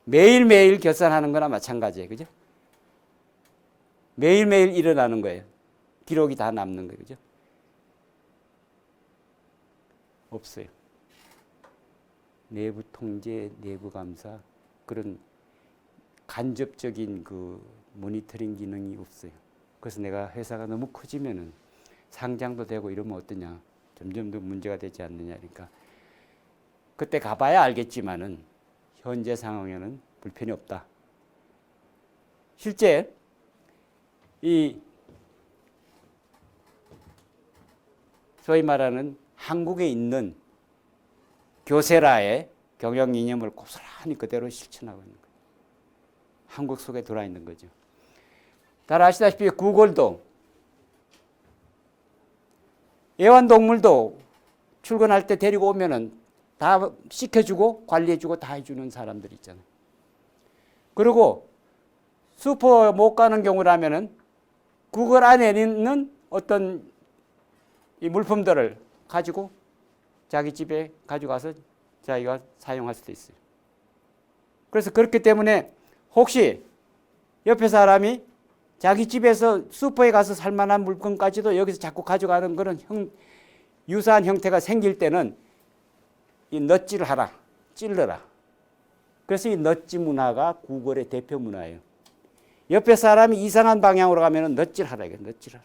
매일매일 결산하는 거나 마찬가지예요. 그죠? 매일매일 일어나는 거예요. 기록이 다 남는 거예요. 그죠? 없어요. 내부 통제, 내부 감사 그런 간접적인 그 모니터링 기능이 없어요. 그래서 내가 회사가 너무 커지면은 상장도 되고 이러면 어떠냐? 점점 더 문제가 되지 않느냐. 그러니까 그때 가봐야 알겠지만은 현재 상황에는 불편이 없다. 실제 이 소위 말하는 한국에 있는 교세라의 경영 이념을 고스란히 그대로 실천하고 있는 거예요. 한국 속에 들어와 있는 거죠. 잘 아시다시피 구글도 애완동물도 출근할 때 데리고 오면은 다 시켜주고 관리해주고 다 해주는 사람들 있잖아요. 그리고 슈퍼 못 가는 경우라면은 구글 안에 있는 어떤 이 물품들을 가지고 자기 집에 가져가서 자기가 사용할 수도 있어요. 그래서 그렇기 때문에 혹시 옆에 사람이 자기 집에서 슈퍼에 가서 살 만한 물건까지도 여기서 자꾸 가져가는 그런 유사한 형태가 생길 때는 이 넛질을 하라, 찔러라. 그래서 이 넛지 문화가 구글의 대표 문화예요. 옆에 사람이 이상한 방향으로 가면은 넛질하라 이거 넛질하라.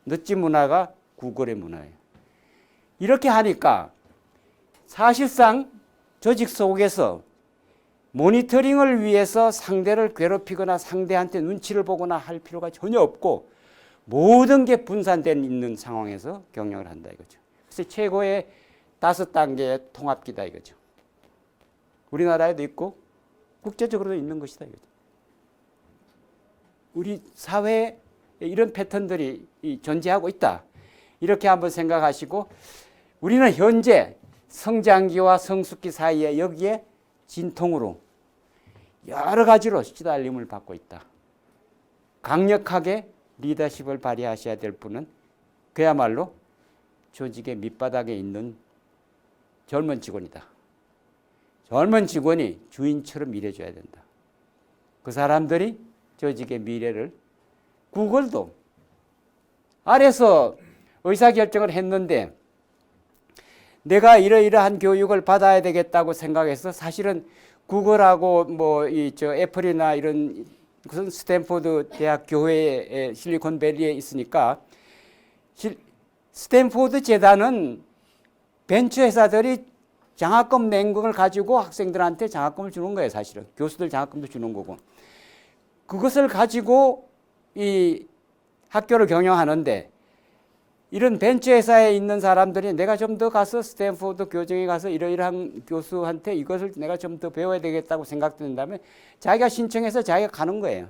넛지 문화가 구글의 문화예요. 이렇게 하니까 사실상 조직 속에서 모니터링을 위해서 상대를 괴롭히거나 상대한테 눈치를 보거나 할 필요가 전혀 없고 모든 게 분산된 있는 상황에서 경영을 한다 이거죠. 그래서 최고의 5단계의 통합기다 이거죠. 우리나라에도 있고 국제적으로도 있는 것이다 이거죠. 우리 사회에 이런 패턴들이 존재하고 있다. 이렇게 한번 생각하시고 우리는 현재 성장기와 성숙기 사이에 여기에 진통으로 여러 가지로 시달림을 받고 있다. 강력하게 리더십을 발휘하셔야 될 분은 그야말로 조직의 밑바닥에 있는 젊은 직원이다. 젊은 직원이 주인처럼 일해줘야 된다. 그 사람들이 조직의 미래를 구글도 아래서 의사결정을 했는데 내가 이러이러한 교육을 받아야 되겠다고 생각해서 사실은 구글하고 뭐 애플이나 이런 무슨 스탠포드 대학 교회에 실리콘밸리에 있으니까 스탠포드 재단은 벤처 회사들이 장학금 낸 걸 가지고 학생들한테 장학금을 주는 거예요, 사실은. 교수들 장학금도 주는 거고. 그것을 가지고 이 학교를 경영하는데 이런 벤처 회사에 있는 사람들이 내가 좀 더 가서 스탠포드 교정에 가서 이러이러한 교수한테 이것을 내가 좀 더 배워야 되겠다고 생각된다면 자기가 신청해서 자기가 가는 거예요.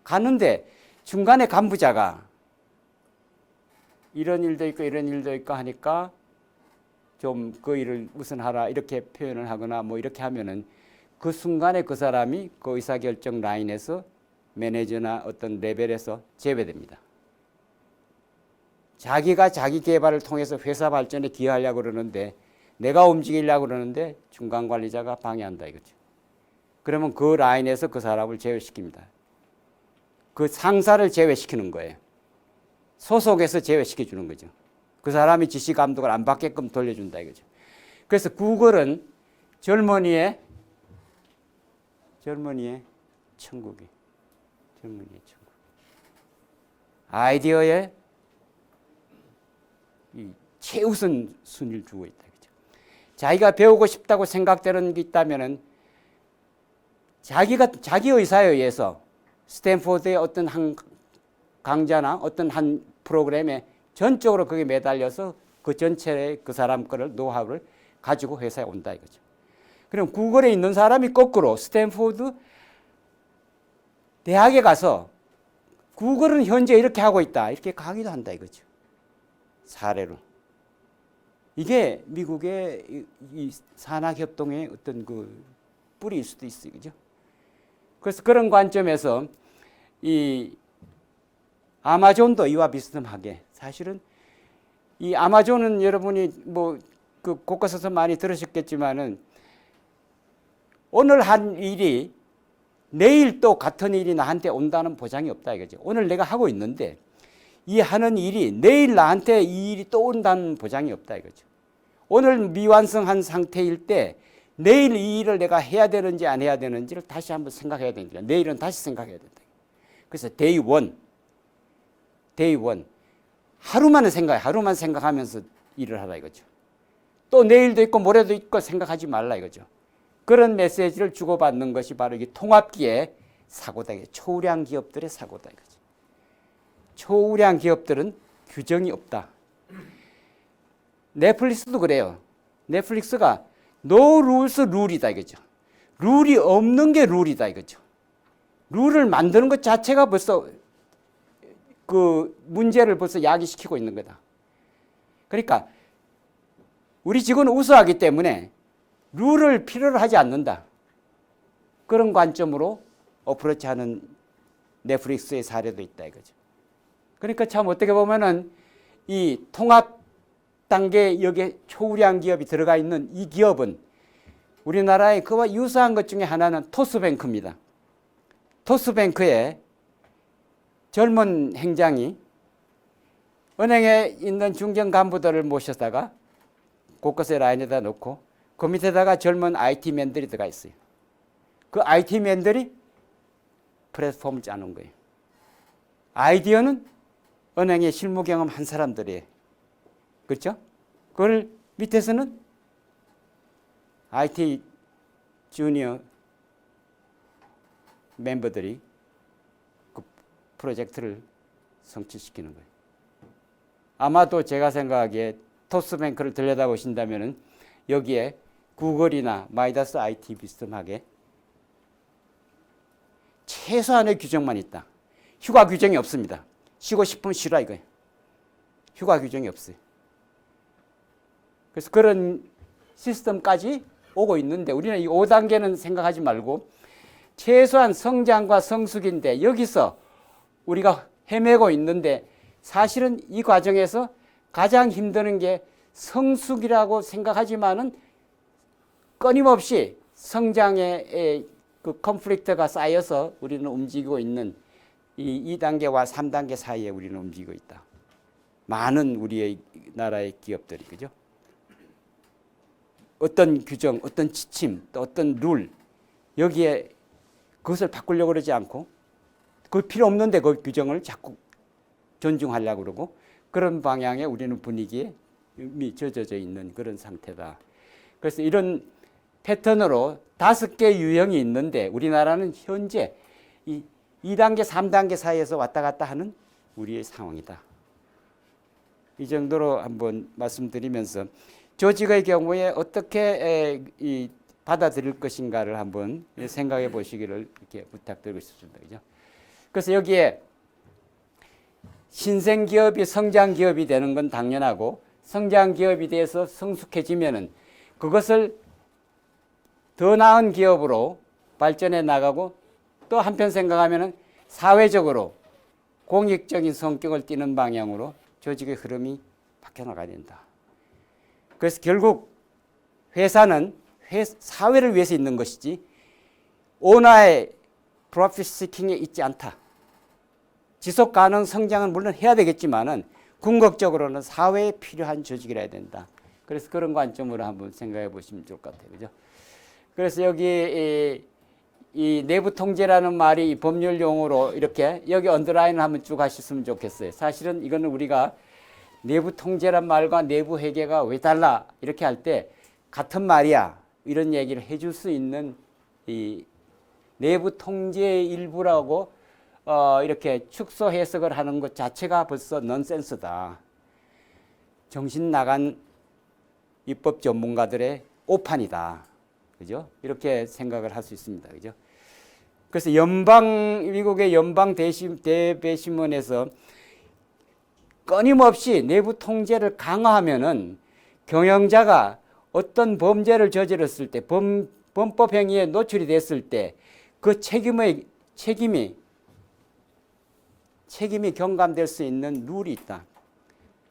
가는데 중간에 간부자가 이런 일도 있고 이런 일도 있고 하니까 좀 그 일을 우선 하라 이렇게 표현을 하거나 뭐 이렇게 하면은 그 순간에 그 사람이 그 의사결정 라인에서 매니저나 어떤 레벨에서 제외됩니다. 자기가 자기 개발을 통해서 회사 발전에 기여하려고 그러는데 내가 움직이려고 그러는데 중간 관리자가 방해한다 이거죠. 그러면 그 라인에서 그 사람을 제외시킵니다. 그 상사를 제외시키는 거예요. 소속에서 제외시켜 주는 거죠. 그 사람이 지시 감독을 안 받게끔 돌려준다 이거죠. 그래서 구글은 젊은이의 천국이. 젊은이의 천국. 아이디어에 이 최우선 순위를 주고 있다. 그죠? 자기가 배우고 싶다고 생각되는 게 있다면은 자기 의사에 의해서 스탠포드의 어떤 한 강좌나 어떤 한 프로그램에 전적으로 거기에 매달려서 그 전체의 그 사람 거를 노하우를 가지고 회사에 온다 이거죠. 그럼 구글에 있는 사람이 거꾸로 스탠포드 대학에 가서 구글은 현재 이렇게 하고 있다. 이렇게 강의도 한다 이거죠. 사례로. 이게 미국의 이 산학협동의 어떤 그 뿌리일 수도 있어요. 그죠? 그래서 그런 관점에서 이 아마존도 이와 비슷하게 사실은 이 아마존은 여러분이 뭐 그 곳곳에서 많이 들으셨겠지만은 오늘 한 일이 내일 또 같은 일이 나한테 온다는 보장이 없다 이거죠. 오늘 내가 하고 있는데 이 하는 일이 내일 나한테 이 일이 또 온다는 보장이 없다 이거죠. 오늘 미완성한 상태일 때 내일 이 일을 내가 해야 되는지 안 해야 되는지를 다시 한번 생각해야 됩니다. 내일은 다시 생각해야 된다. 그래서 데이 원 하루만 생각하면서 일을 하라 이거죠. 또 내일도 있고 모레도 있고 생각하지 말라 이거죠. 그런 메시지를 주고받는 것이 바로 이 통합기의 사고다. 초우량 기업들의 사고다 이거죠. 초우량 기업들은 규정이 없다. 넷플릭스도 그래요. 넷플릭스가 no rules 룰이다 이거죠. 룰이 없는 게 룰이다 이거죠. 룰을 만드는 것 자체가 벌써 그 문제를 벌써 야기시키고 있는 거다. 그러니까 우리 직원은 우수하기 때문에 룰을 필요로 하지 않는다. 그런 관점으로 어프로치하는 넷플릭스의 사례도 있다 이거죠. 그러니까 참 어떻게 보면은 이 통합 단계 여기에 초우량 기업이 들어가 있는 이 기업은 우리나라의 그와 유사한 것 중에 하나는 토스뱅크입니다. 토스뱅크의 젊은 행장이 은행에 있는 중견 간부들을 모셔다가 곳곳에 라인에다 놓고 그 밑에다가 젊은 IT맨들이 들어가 있어요. 그 IT맨들이 플랫폼을 짜는 거예요. 아이디어는 은행에 실무 경험 한 사람들이에요. 그렇죠? 그걸 밑에서는 IT 주니어 멤버들이 그 프로젝트를 성취시키는 거예요. 아마도 제가 생각하기에 토스뱅크를 들여다보신다면 여기에 구글이나 마이다스 IT 비슷하게 최소한의 규정만 있다. 휴가 규정이 없습니다. 쉬고 싶으면 쉬라 이거예요. 휴가 규정이 없어요. 그래서 그런 시스템까지 오고 있는데 우리는 이 5단계는 생각하지 말고 최소한 성장과 성숙인데 여기서 우리가 헤매고 있는데 사실은 이 과정에서 가장 힘드는 게 성숙이라고 생각하지만은 끊임없이 성장의 그 컨플릭트가 쌓여서 우리는 움직이고 있는 이 2단계와 3단계 사이에 우리는 움직이고 있다. 많은 우리의 나라의 기업들이 그죠? 어떤 규정, 어떤 지침, 또 어떤 룰 여기에 그것을 바꾸려고 그러지 않고 그 필요 없는데 그 규정을 자꾸 존중하려고 그러고 그런 방향에 우리는 분위기에 이미 젖어져 있는 그런 상태다. 그래서 이런 패턴으로 5개 유형이 있는데 우리나라는 현재 이 2단계, 3단계 사이에서 왔다 갔다 하는 우리의 상황이다. 이 정도로 한번 말씀드리면서 조직의 경우에 어떻게 받아들일 것인가를 한번 생각해 보시기를 이렇게 부탁드리고 싶습니다. 그죠? 그래서 여기에 신생 기업이 성장 기업이 되는 건 당연하고 성장 기업이 돼서 성숙해지면은 그것을 더 나은 기업으로 발전해 나가고 또 한편 생각하면은 사회적으로 공익적인 성격을 띠는 방향으로 조직의 흐름이 바뀌어 나가야 된다. 그래서 결국 회사는 사회를 위해서 있는 것이지 오나의 프로핏 시킹에 있지 않다. 지속 가능 성장은 물론 해야 되겠지만은 궁극적으로는 사회에 필요한 조직이라 해야 된다. 그래서 그런 관점으로 한번 생각해 보시면 좋을 것 같아요. 그죠? 그래서 여기 이 내부 통제라는 말이 법률 용어로 이렇게 여기 언더라인을 한번 쭉 하셨으면 좋겠어요. 사실은 이거는 우리가 내부 통제란 말과 내부 회계가 왜 달라 이렇게 할 때 같은 말이야 이런 얘기를 해줄 수 있는 이 내부 통제의 일부라고 이렇게 축소 해석을 하는 것 자체가 벌써 넌센스다. 정신 나간 입법 전문가들의 오판이다. 그죠? 이렇게 생각을 할 수 있습니다. 그죠? 그래서 미국의 연방 대배심원에서 끊임없이 내부 통제를 강화하면은 경영자가 어떤 범죄를 저질렀을 때, 범법 행위에 노출이 됐을 때 그 책임이 경감될 수 있는 룰이 있다.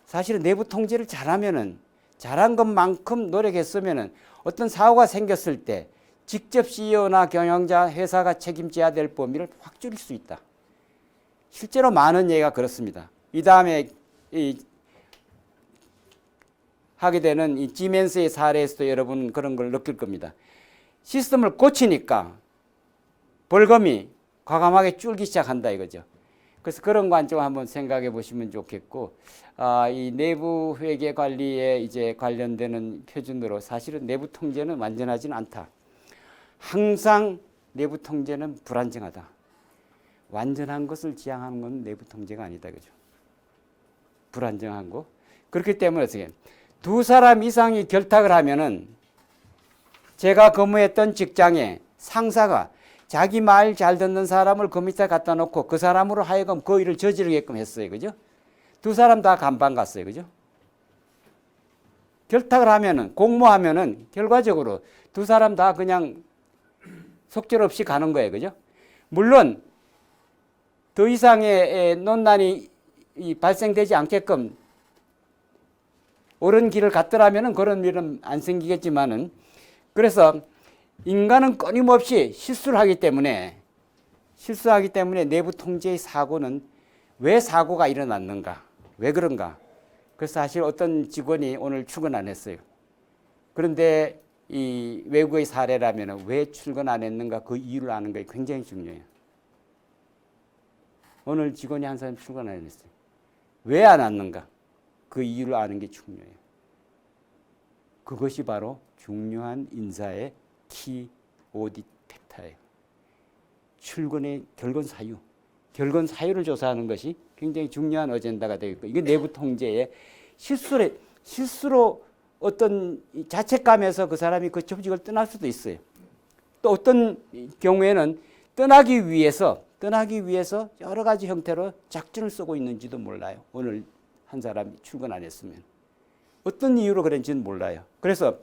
사실은 내부 통제를 잘하면은, 잘한 것만큼 노력했으면은 어떤 사고가 생겼을 때 직접 CEO나 경영자, 회사가 책임져야 될 범위를 확 줄일 수 있다. 실제로 많은 예가 그렇습니다. 이 다음에 하게 되는 이 지멘스의 사례에서도 여러분 그런 걸 느낄 겁니다. 시스템을 고치니까 벌금이 과감하게 줄기 시작한다 이거죠. 그래서 그런 관점을 한번 생각해 보시면 좋겠고, 이 내부 회계 관리에 이제 관련되는 표준으로 사실은 내부 통제는 완전하지는 않다. 항상 내부 통제는 불안정하다. 완전한 것을 지향하는 건 내부 통제가 아니다, 그죠? 불안정한 거. 그렇기 때문에 어떻게 두 사람 이상이 결탁을 하면은 제가 근무했던 직장에 상사가 자기 말 잘 듣는 사람을 그 밑에 갖다 놓고 그 사람으로 하여금 그 일을 저지르게끔 했어요. 그죠? 두 사람 다 감방 갔어요. 그죠? 결탁을 하면은, 공모하면은 결과적으로 두 사람 다 그냥 속절없이 가는 거예요. 그죠? 물론 더 이상의 논란이 발생되지 않게끔 옳은 길을 갔더라면은 그런 일은 안 생기겠지만은, 그래서 인간은 끊임없이 실수를 하기 때문에 내부 통제의 사고는 왜 사고가 일어났는가? 왜 그런가? 그래서 사실 어떤 직원이 오늘 출근 안 했어요. 그런데 이 외국의 사례라면 왜 출근 안 했는가 그 이유를 아는 게 굉장히 중요해요. 오늘 직원이 한 사람 출근 안 했어요. 왜 안 왔는가? 그 이유를 아는 게 중요해요. 그것이 바로 중요한 인사의 키 오디트 팩터예요. 출근의 결근 사유를 조사하는 것이 굉장히 중요한 어젠다가 되겠고, 이게 내부 통제의 실수로 어떤 자책감에서 그 사람이 그 조직을 떠날 수도 있어요. 또 어떤 경우에는 떠나기 위해서 여러 가지 형태로 작전을 쓰고 있는지도 몰라요. 오늘 한 사람이 출근 안 했으면 어떤 이유로 그런지는 몰라요. 그래서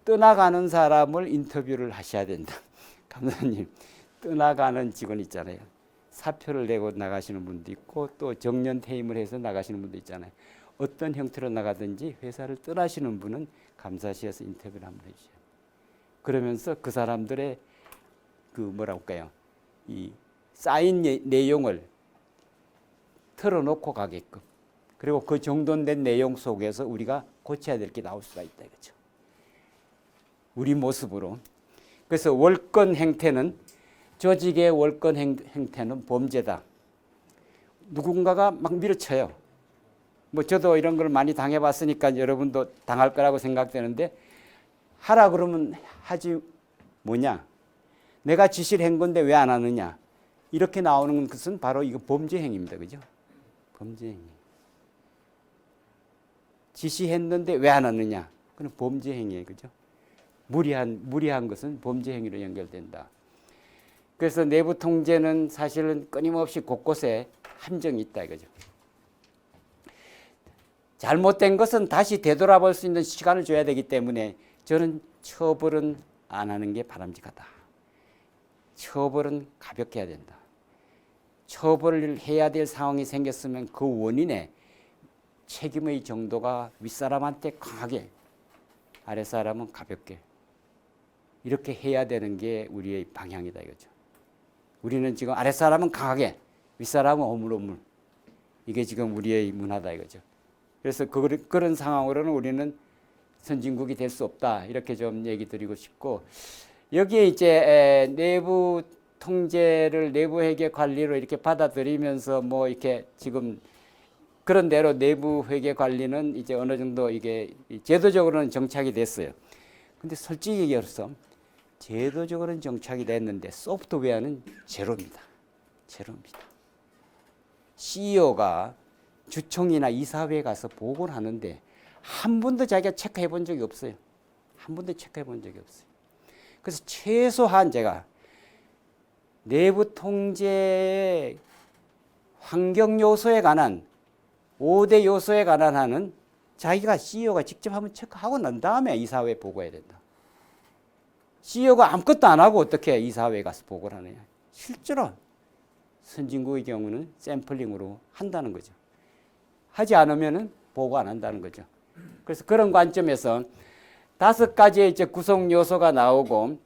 떠나가는 사람을 인터뷰를 하셔야 된다. 감독님, 떠나가는 직원 있잖아요. 사표를 내고 나가시는 분도 있고 또 정년 퇴임을 해서 나가시는 분도 있잖아요. 어떤 형태로 나가든지 회사를 떠나시는 분은 감사시에서 인터뷰를 한번 해주세요. 그러면서 그 사람들의 그 뭐라고 할까요? 이 쌓인 내용을 털어놓고 가게끔, 그리고 그 정돈된 내용 속에서 우리가 고쳐야 될 게 나올 수가 있다 이거죠. 우리 모습으로. 그래서 월권 행태는, 조직의 월권 행태는 범죄다. 누군가가 막 밀어쳐요. 뭐 저도 이런 걸 많이 당해봤으니까 여러분도 당할 거라고 생각되는데, 하라 그러면 하지 뭐냐? 내가 지시를 한 건데 왜 안 하느냐? 이렇게 나오는 것은 바로 이거 범죄 행위입니다. 그죠? 범죄 행위. 지시했는데 왜 안 하느냐? 그건 범죄 행위예요. 그죠? 무리한 것은 범죄 행위로 연결된다. 그래서 내부 통제는 사실은 끊임없이 곳곳에 함정이 있다 이거죠. 잘못된 것은 다시 되돌아볼 수 있는 시간을 줘야 되기 때문에 저는 처벌은 안 하는 게 바람직하다. 처벌은 가볍게 해야 된다. 처벌을 해야 될 상황이 생겼으면 그 원인에 책임의 정도가 윗사람한테 강하게, 아랫사람은 가볍게, 이렇게 해야 되는 게 우리의 방향이다 이거죠. 우리는 지금 아랫사람은 강하게, 윗사람은 오물오물, 이게 지금 우리의 문화다 이거죠. 그래서 그런 상황으로는 우리는 선진국이 될 수 없다, 이렇게 좀 얘기 드리고 싶고, 여기에 이제 내부 통제를 내부 회계 관리로 이렇게 받아들이면서 뭐 이렇게 지금 그런 대로 내부 회계 관리는 이제 어느 정도 이게 제도적으로는 정착이 됐어요. 근데 솔직히 얘기해서 제도적으로는 정착이 됐는데 소프트웨어는 제로입니다. 제로입니다. CEO가 주총이나 이사회에 가서 보고를 하는데 한 번도 자기가 체크해 본 적이 없어요. 한 번도 체크해 본 적이 없어요. 그래서 최소한 제가 내부 통제 환경 요소에 관한 5대 요소에 관한 하는 자기가 CEO가 직접 한번 체크하고 난 다음에 이사회에 보고해야 된다. CEO가 아무것도 안 하고 어떻게 이사회에 가서 보고를 하느냐. 실제로 선진국의 경우는 샘플링으로 한다는 거죠. 하지 않으면은 보고 안 한다는 거죠. 그래서 그런 관점에서 5가지의 이제 구성 요소가 나오고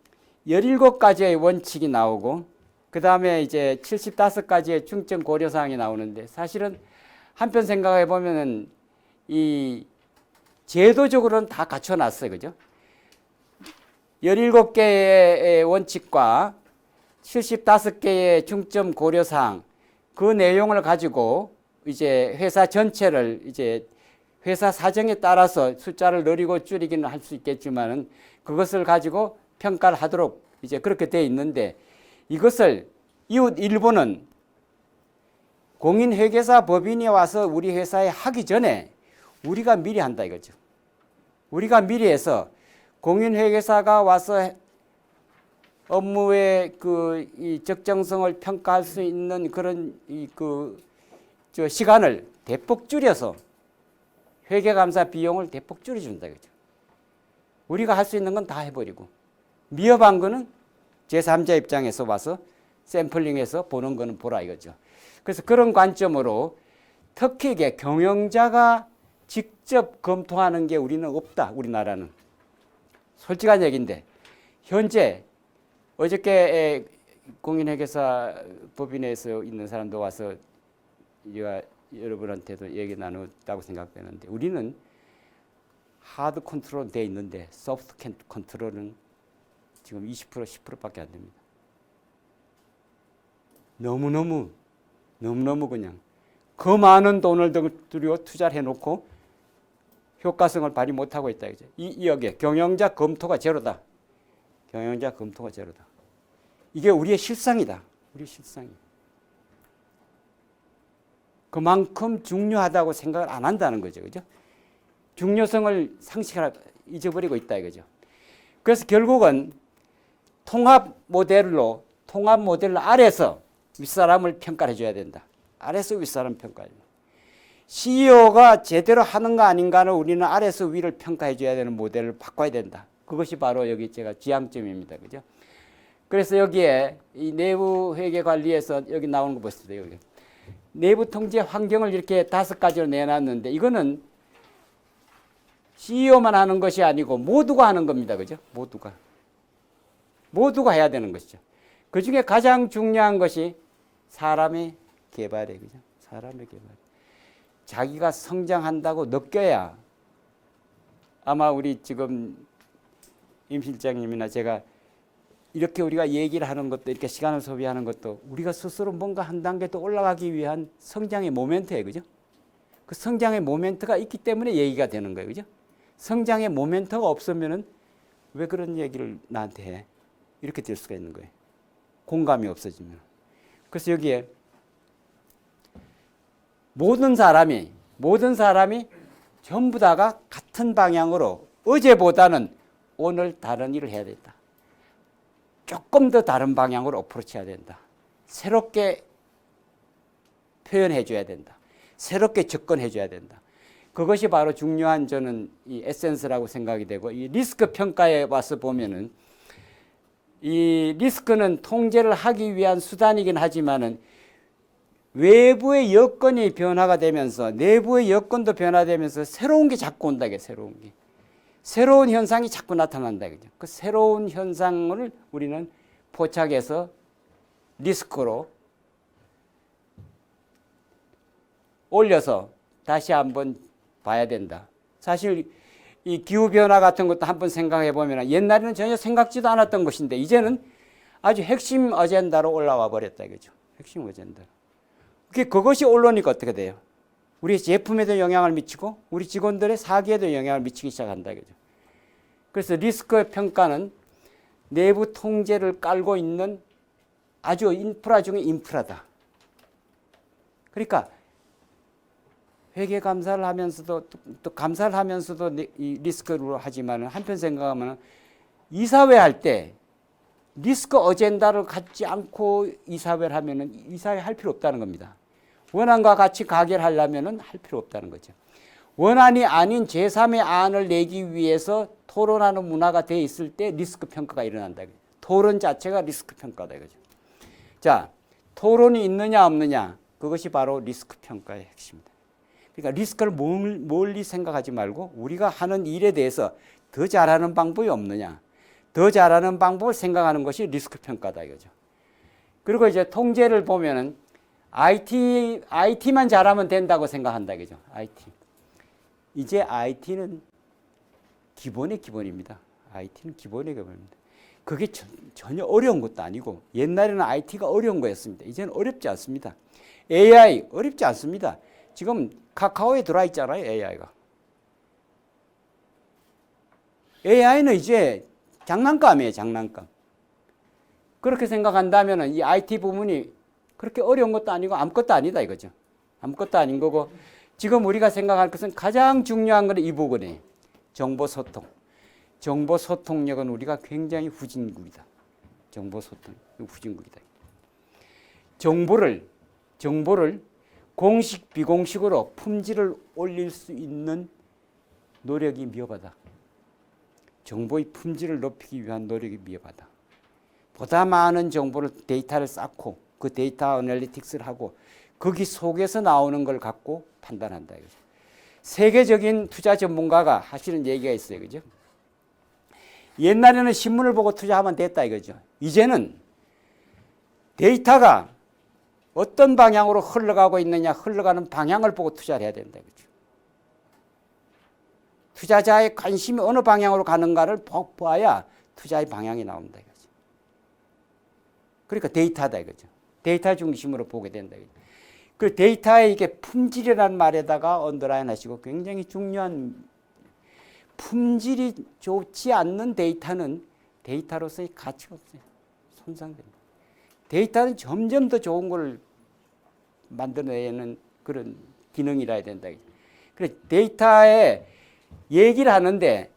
17가지의 원칙이 나오고 그 다음에 이제 75가지의 중점 고려 사항이 나오는데 사실은 한편 생각해 보면은 이 제도적으로는 다 갖춰놨어요. 그죠? 17개의 원칙과 75개의 중점 고려 사항 그 내용을 가지고 이제 회사 전체를 이제 회사 사정에 따라서 숫자를 늘리고 줄이기는 할 수 있겠지만은 그것을 가지고 평가를 하도록 이제 그렇게 돼 있는데 이것을 이웃 일본은 공인회계사 법인이 와서 우리 회사에 하기 전에 우리가 미리 한다 이거죠. 우리가 미리 해서 공인회계사가 와서 업무의 이 적정성을 평가할 수 있는 그런 시간을 대폭 줄여서 회계감사 비용을 대폭 줄여준다 이거죠. 우리가 할 수 있는 건 다 해버리고 미흡한 거는 제3자 입장에서 와서 샘플링해서 보는 거는 보라 이거죠. 그래서 그런 관점으로 특히 이게 경영자가 직접 검토하는 게 우리는 없다. 우리나라는. 솔직한 얘기인데 현재 어저께 공인회계사 법인에서 있는 사람도 와서 여러분한테도 얘기 나눴다고 생각되는데 우리는 하드 컨트롤 돼 있는데 소프트 컨트롤은 지금 20% 10%밖에 안 됩니다. 너무너무 그냥 그 많은 돈을 들여 투자를 해놓고 효과성을 발휘 못하고 있다. 여기에 경영자 검토가 제로다. 경영자 검토가 제로다. 이게 우리의 실상이다. 우리 실상이. 그만큼 중요하다고 생각을 안 한다는 거죠. 그죠? 중요성을 잊어버리고 있다 이거죠. 그래서 결국은 통합 모델로 아래서 윗사람을 평가해 줘야 된다. 아래서 윗사람 평가해 줘야 된다. CEO가 제대로 하는가 아닌가는 우리는 아래서 위를 평가해 줘야 되는 모델을 바꿔야 된다. 그것이 바로 여기 제가 지향점입니다. 그죠? 그래서 여기에 이 내부 회계 관리에서 여기 나오는 거 보십시오. 여기. 내부 통제 환경을 이렇게 5가지로 내놨는데 이거는 CEO만 하는 것이 아니고 모두가 하는 겁니다. 그죠? 모두가 해야 되는 것이죠. 그 중에 가장 중요한 것이 사람의 개발이에요. 그죠? 사람의 개발. 자기가 성장한다고 느껴야 아마 우리 지금 임 실장님이나 제가 이렇게 우리가 얘기를 하는 것도 이렇게 시간을 소비하는 것도 우리가 스스로 뭔가 한 단계 더 올라가기 위한 성장의 모멘트예요. 그죠? 그 성장의 모멘트가 있기 때문에 얘기가 되는 거예요. 그죠? 성장의 모멘트가 없으면은 왜 그런 얘기를 나한테 해? 이렇게 될 수가 있는 거예요. 공감이 없어지면. 그래서 여기에 모든 사람이 전부 다가 같은 방향으로 어제보다는 오늘 다른 일을 해야 된다. 조금 더 다른 방향으로 어프로치해야 된다. 새롭게 표현해 줘야 된다. 새롭게 접근해 줘야 된다. 그것이 바로 중요한 저는 이 에센스라고 생각이 되고 이 리스크 평가에 와서 보면은 이 리스크는 통제를 하기 위한 수단이긴 하지만은 외부의 여건이 변화가 되면서 내부의 여건도 변화되면서 새로운 게 자꾸 온다. 새로운 게. 새로운 현상이 자꾸 나타난다. 그죠? 그 새로운 현상을 우리는 포착해서 리스크로 올려서 다시 한번 봐야 된다. 사실 이 기후변화 같은 것도 한번 생각해 보면 옛날에는 전혀 생각지도 않았던 것인데 이제는 아주 핵심 어젠다로 올라와 버렸다. 이거죠. 핵심 어젠다. 그것이 올라오니까 어떻게 돼요? 우리 제품에도 영향을 미치고 우리 직원들의 사기에도 영향을 미치기 시작한다. 이거죠. 그래서 리스크 평가는 내부 통제를 깔고 있는 아주 인프라 중에 인프라다. 그러니까 회계 감사를 하면서도 또 감사를 하면서도 이 리스크로 하지만 한편 생각하면 이사회 할 때 리스크 어젠다를 갖지 않고 이사회를 하면은 이사회 할 필요 없다는 겁니다. 원안과 같이 가결하려면은 할 필요 없다는 거죠. 원안이 아닌 제3의 안을 내기 위해서 토론하는 문화가 돼 있을 때 리스크 평가가 일어난다. 토론 자체가 리스크 평가다 이거죠. 자, 토론이 있느냐 없느냐 그것이 바로 리스크 평가의 핵심입니다. 그러니까 리스크를 멀리 생각하지 말고 우리가 하는 일에 대해서 더 잘하는 방법이 없느냐, 더 잘하는 방법을 생각하는 것이 리스크 평가다 이거죠. 그리고 이제 통제를 보면은 IT만 잘하면 된다고 생각한다 이거죠. IT. 이제 IT는 기본의 기본입니다. IT는 기본의 기본입니다. 그게 전혀 어려운 것도 아니고 옛날에는 IT가 어려운 거였습니다. 이제는 어렵지 않습니다. AI 어렵지 않습니다. 지금 카카오에 들어와 있잖아요. AI가. AI는 이제 장난감이에요. 장난감. 그렇게 생각한다면 이 IT 부분이 그렇게 어려운 것도 아니고 아무것도 아니다 이거죠. 아무것도 아닌 거고 지금 우리가 생각할 것은 가장 중요한 건 이 부분이에요. 정보소통. 정보소통력은 우리가 굉장히 후진국이다. 정보소통 후진국이다. 정보를 공식 비공식으로 품질을 올릴 수 있는 노력이 미흡하다. 정보의 품질을 높이기 위한 노력이 미흡하다. 보다 많은 정보를 데이터를 쌓고 그 데이터 애널리틱스를 하고 거기 속에서 나오는 걸 갖고 판단한다 이거죠. 세계적인 투자 전문가가 하시는 얘기가 있어요. 그죠? 옛날에는 신문을 보고 투자하면 됐다 이거죠. 이제는 데이터가 어떤 방향으로 흘러가고 있느냐 흘러가는 방향을 보고 투자를 해야 된다 이거죠. 투자자의 관심이 어느 방향으로 가는가를 봐야 투자의 방향이 나온다 이거죠. 그러니까 데이터다 이거죠. 데이터 중심으로 보게 된다 이거죠. 그 데이터의 이게 품질이라는 말에다가 언더라인 하시고 굉장히 중요한 품질이 좋지 않는 데이터는 데이터로서의 가치가 없어요. 손상됩니다. 데이터는 점점 더 좋은 걸 만들어내는 그런 기능이라 해야 된다. 그래서 데이터에 얘기를 하는데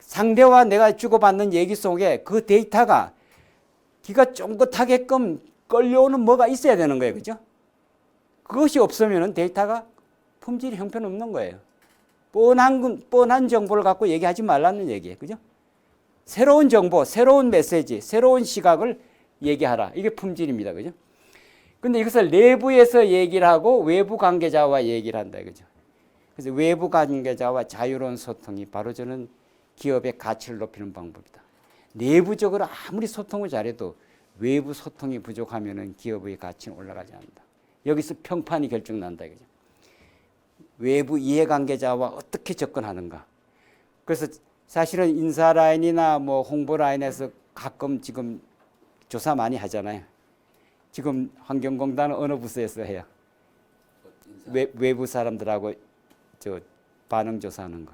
상대와 내가 주고받는 얘기 속에 그 데이터가 귀가 쫑긋하게끔 끌려오는 뭐가 있어야 되는 거예요. 그죠? 그것이 없으면 데이터가 품질이 형편없는 거예요. 뻔한 정보를 갖고 얘기하지 말라는 얘기예요. 그죠? 새로운 정보, 새로운 메시지, 새로운 시각을 얘기하라. 이게 품질입니다. 그죠? 근데 이것을 내부에서 얘기를 하고 외부 관계자와 얘기를 한다. 그죠? 그래서 외부 관계자와 자유로운 소통이 바로 저는 기업의 가치를 높이는 방법이다. 내부적으로 아무리 소통을 잘해도 외부 소통이 부족하면 기업의 가치는 올라가지 않는다. 여기서 평판이 결정난다. 그죠? 외부 이해관계자와 어떻게 접근하는가. 그래서 사실은 인사 라인이나 뭐 홍보 라인에서 가끔 지금 조사 많이 하잖아요. 지금 환경공단은 어느 부서에서 해요? 외부 사람들하고 저 반응 조사하는 거.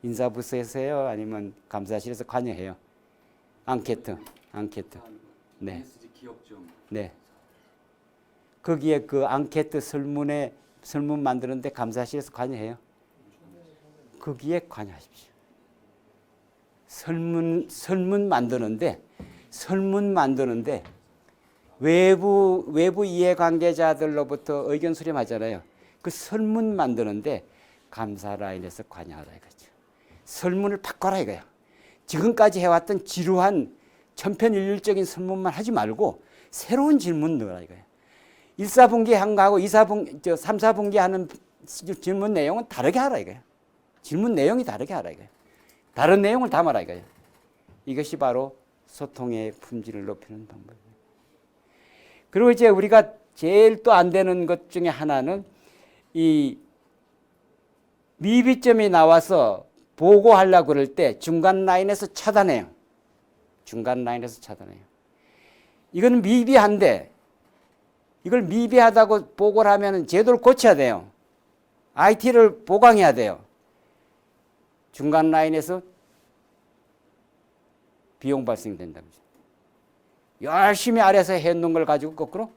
인사부서에서 해요? 아니면 감사실에서 관여해요? 앙케트. 네. 네. 거기에 그 앙케트 설문 만드는데 감사실에서 관여해요? 거기에 관여하십시오. 설문 만드는데 외부 이해관계자들로부터 의견 수렴하잖아요. 그 설문 만드는데 감사 라인에서 관여하라 이거죠. 설문을 바꿔라 이거야. 지금까지 해왔던 지루한 천편일률적인 설문만 하지 말고 새로운 질문 넣어라 이거야. 1, 4분기 한 거하고 3, 4분기 하는 질문 내용은 다르게 하라 이거야. 질문 내용이 다르게 하라 이거야. 다른 내용을 담아라 이거야. 이것이 바로 소통의 품질을 높이는 방법이에요. 그리고 이제 우리가 제일 또 안 되는 것 중에 하나는 이 미비점이 나와서 보고하려고 그럴 때 중간 라인에서 차단해요. 이건 미비한데 이걸 미비하다고 보고를 하면 제도를 고쳐야 돼요. IT를 보강해야 돼요. 중간 라인에서 비용 발생된다고. 열심히 아래서 해놓은 걸 가지고 거꾸로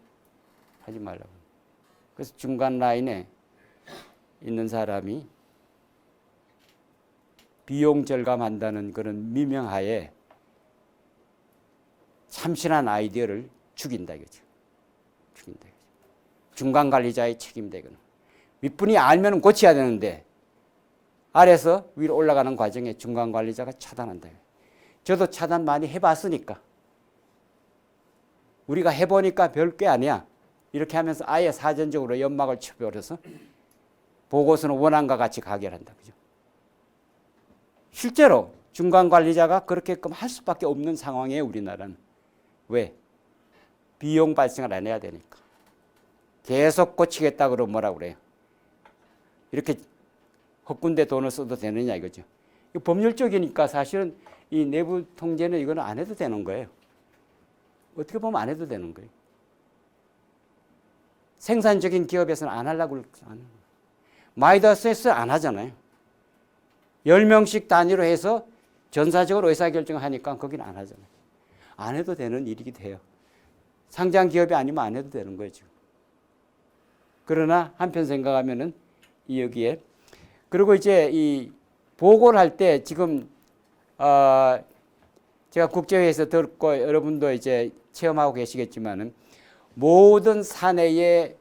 하지 말라고. 그래서 중간 라인에 있는 사람이 비용 절감한다는 그런 미명하에 참신한 아이디어를 죽인다 이거죠. 죽인다 이거죠. 중간 관리자의 책임이다 이거는. 윗분이 알면 고쳐야 되는데 아래서 위로 올라가는 과정에 중간 관리자가 차단한다. 저도 차단 많이 해봤으니까 우리가 해보니까 별게 아니야. 이렇게 하면서 아예 사전적으로 연막을 쳐버려서 보고서는 원안과 같이 가결한다. 그죠? 실제로 중간 관리자가 그렇게끔 할 수밖에 없는 상황이에요. 우리나라는. 왜? 비용 발생을 안 해야 되니까. 계속 고치겠다 그러면 뭐라고 그래요? 이렇게 헛군데 돈을 써도 되느냐 이거죠. 법률적이니까 사실은 이 내부 통제는 이거는 안 해도 되는 거예요. 어떻게 보면 안 해도 되는 거예요. 생산적인 기업에서는 안 하려고 하는 거예요. 마이다스에서 안 하잖아요. 10명씩 단위로 해서 전사적으로 의사결정을 하니까 거기는 안 하잖아요. 안 해도 되는 일이기도 해요. 상장 기업이 아니면 안 해도 되는 거예요, 지금. 그러나 한편 생각하면은 여기에 그리고 이제 이 보고를 할 때 지금 제가 국제회의에서 듣고 여러분도 이제 체험하고 계시겠지만은 모든 사내의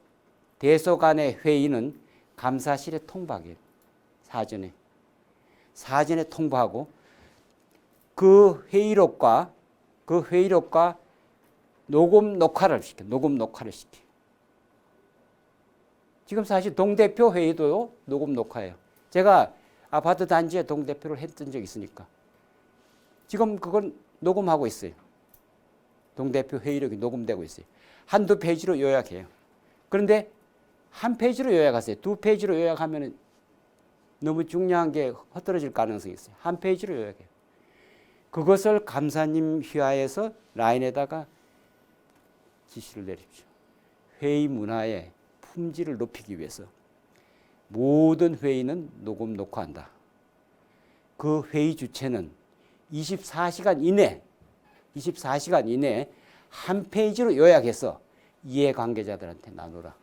대소간의 회의는 감사실에 통보하게 사전에 통보하고 그 회의록과 녹음 녹화를 시켜. 지금 사실 동대표 회의도 녹음 녹화예요. 제가 아파트 단지에 동대표를 했던 적이 있으니까 지금 그건 녹음하고 있어요. 동대표 회의록이 녹음되고 있어요. 한두 페이지로 요약해요. 그런데 한 페이지로 요약하세요. 두 페이지로 요약하면 너무 중요한 게 헛떨어질 가능성이 있어요. 한 페이지로 요약해요. 그것을 감사님 휘하에서 라인에다가 지시를 내립시오. 회의 문화의 품질을 높이기 위해서 모든 회의는 녹음 녹화한다. 그 회의 주체는 24시간 이내에 한 페이지로 요약해서 이해관계자들한테 나누라.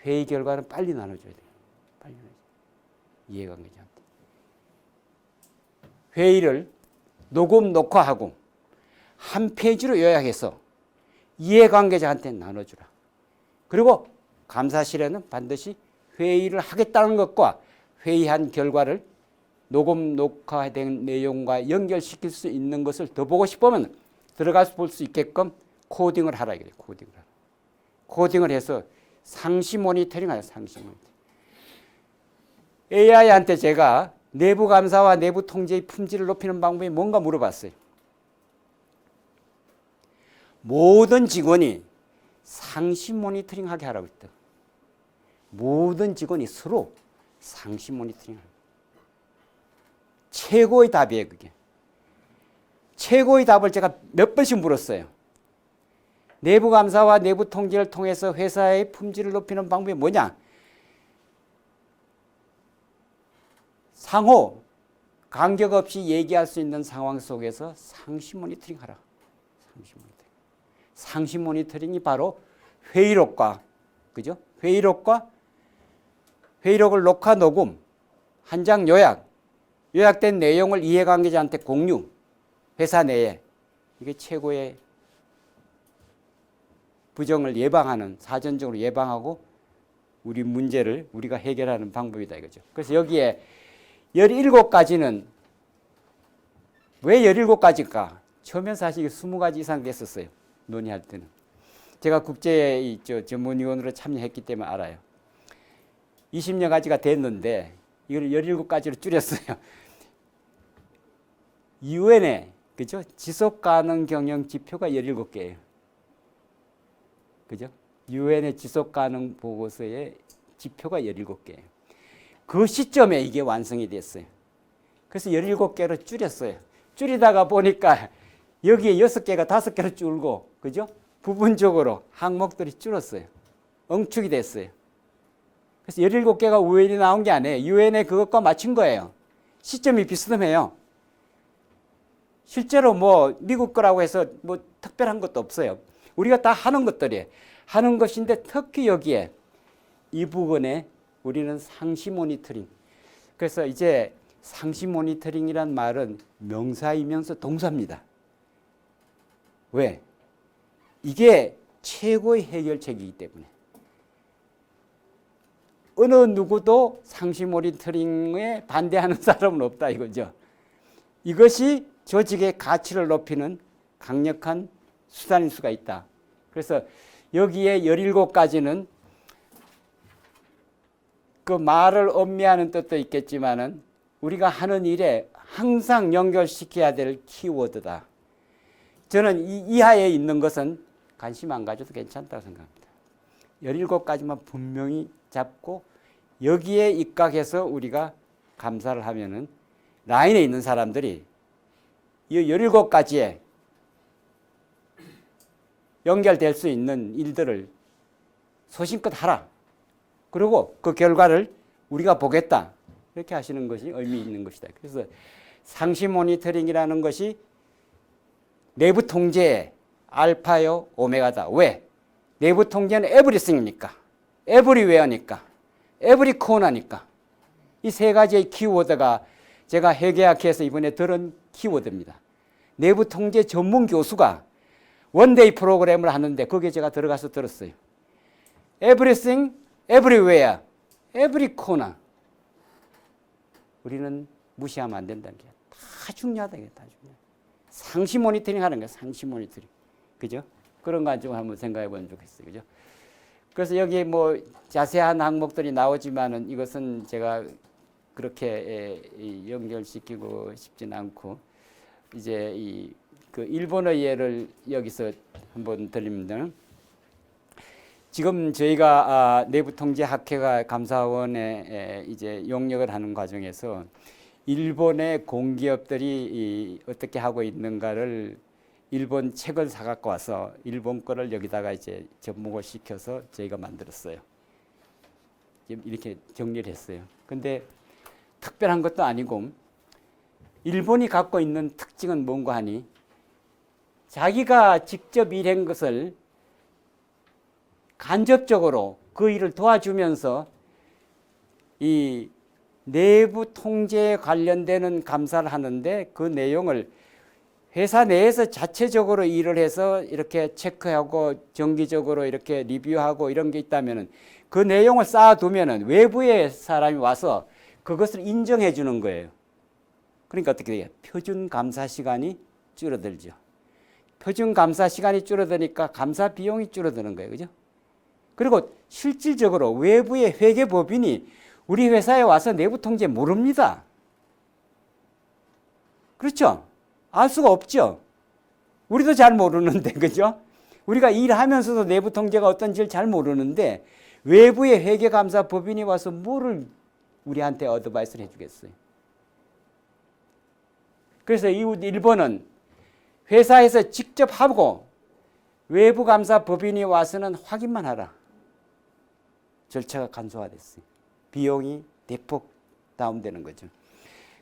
회의 결과는 빨리 나눠줘야 돼요. 이해관계자한테. 회의를 녹음 녹화하고 한 페이지로 요약해서 이해관계자한테 나눠주라. 그리고 감사실에는 반드시 회의를 하겠다는 것과 회의한 결과를 녹음 녹화된 내용과 연결시킬 수 있는 것을 더 보고 싶으면 들어가서 볼 수 있게끔 코딩을 하라 이거예요. 코딩을 해서 상시 모니터링 하라. 상시 모니터링. AI한테 제가 내부 감사와 내부 통제의 품질을 높이는 방법이 뭔가 물어봤어요. 모든 직원이 상시 모니터링 하게 하라고 했다. 모든 직원이 서로 상시 모니터링 하라. 최고의 답이에요, 그게. 최고의 답을 제가 몇 번씩 물었어요. 내부 감사와 내부 통제를 통해서 회사의 품질을 높이는 방법이 뭐냐? 상호 간격 없이 얘기할 수 있는 상황 속에서 상시 모니터링 하라. 상시 모니터링이 바로 회의록과, 그죠? 회의록을 녹화 녹음, 한 장 요약된 내용을 이해관계자한테 공유, 회사 내에. 이게 최고의 부정을 예방하는, 사전적으로 예방하고 우리 문제를 우리가 해결하는 방법이다 이거죠. 그래서 여기에 17가지는 왜 17가지일까? 처음엔 사실 20가지 이상 됐었어요. 논의할 때는. 제가 국제 전문위원으로 참여했기 때문에 알아요. 20여 가지가 됐는데 이걸 17가지로 줄였어요. 유엔에 그죠? 지속가능 경영 지표가 17개예요. 그죠? 유엔의 지속가능 보고서의 지표가 17개예요. 그 시점에 이게 완성이 됐어요. 그래서 17개로 줄였어요. 줄이다가 보니까 여기에 6개가 5개로 줄고, 그죠? 부분적으로 항목들이 줄었어요. 응축이 됐어요. 그래서 17개가 우연히 나온 게 아니에요. 유엔에 그것과 맞춘 거예요. 시점이 비스듬해요. 실제로 뭐 미국 거라고 해서 뭐 특별한 것도 없어요. 우리가 다 하는 것들이에요. 하는 것인데 특히 여기에 이 부분에 우리는 상시 모니터링. 그래서 이제 상시 모니터링이란 말은 명사이면서 동사입니다. 왜? 이게 최고의 해결책이기 때문에. 어느 누구도 상시 모니터링에 반대하는 사람은 없다 이거죠. 이것이 조직의 가치를 높이는 강력한 수단일 수가 있다. 그래서 여기에 17가지는 그 말을 음미하는 뜻도 있겠지만은 우리가 하는 일에 항상 연결시켜야 될 키워드다. 저는 이 이하에 있는 것은 관심 안 가져도 괜찮다고 생각합니다. 17가지만 분명히 잡고 여기에 입각해서 우리가 감사를 하면은 라인에 있는 사람들이 이 17가지에 연결될 수 있는 일들을 소신껏 하라. 그리고 그 결과를 우리가 보겠다. 이렇게 하시는 것이 의미 있는 것이다. 그래서 상시 모니터링이라는 것이 내부 통제의 알파요 오메가다. 왜? 내부 통제는 에브리싱이니까, 에브리웨어니까, 에브리 코너니까. 이 세 가지의 키워드가 제가 회계학회에서 이번에 들은 키워드입니다. 내부 통제 전문 교수가 원데이 프로그램을 하는데 거기에 제가 들어가서 들었어요. Everything, everywhere, every corner. 우리는 무시하면 안 된다는 게 다 중요하다. 이게 다 중요해. 상시 모니터링 하는 거야. 상시 모니터링. 그죠? 그런 거 좀 한번 생각해 보면 좋겠어요. 그죠? 그래서 여기 뭐 자세한 항목들이 나오지만은 이것은 제가 그렇게 연결시키고 싶진 않고 이제 그 일본어 예를 여기서 한번 드립니다. 지금 저희가 내부통제학회가 감사원에 이제 용역을 하는 과정에서 일본의 공기업들이 어떻게 하고 있는가를 일본 책을 사갖고 와서 일본 거를 여기다가 이제 접목을 시켜서 저희가 만들었어요. 이렇게 정리를 했어요. 근데 특별한 것도 아니고 일본이 갖고 있는 특징은 뭔가 하니 자기가 직접 일한 것을 간접적으로 그 일을 도와주면서 이 내부 통제에 관련되는 감사를 하는데 그 내용을 회사 내에서 자체적으로 일을 해서 이렇게 체크하고 정기적으로 이렇게 리뷰하고 이런 게 있다면은 그 내용을 쌓아두면은 외부의 사람이 와서 그것을 인정해 주는 거예요. 그러니까 어떻게 돼요? 표준 감사 시간이 줄어들죠. 표준 감사 시간이 줄어드니까 감사 비용이 줄어드는 거예요. 그죠? 그리고 실질적으로 외부의 회계법인이 우리 회사에 와서 내부 통제 모릅니다. 그렇죠? 알 수가 없죠. 우리도 잘 모르는데, 그죠? 우리가 일하면서도 내부 통제가 어떤지를 잘 모르는데 외부의 회계감사 법인이 와서 뭐를 우리한테 어드바이스를 해주겠어요. 그래서 일본은 회사에서 직접 하고 외부 감사 법인이 와서는 확인만 하라. 절차가 간소화됐어요. 비용이 대폭 다운되는 거죠.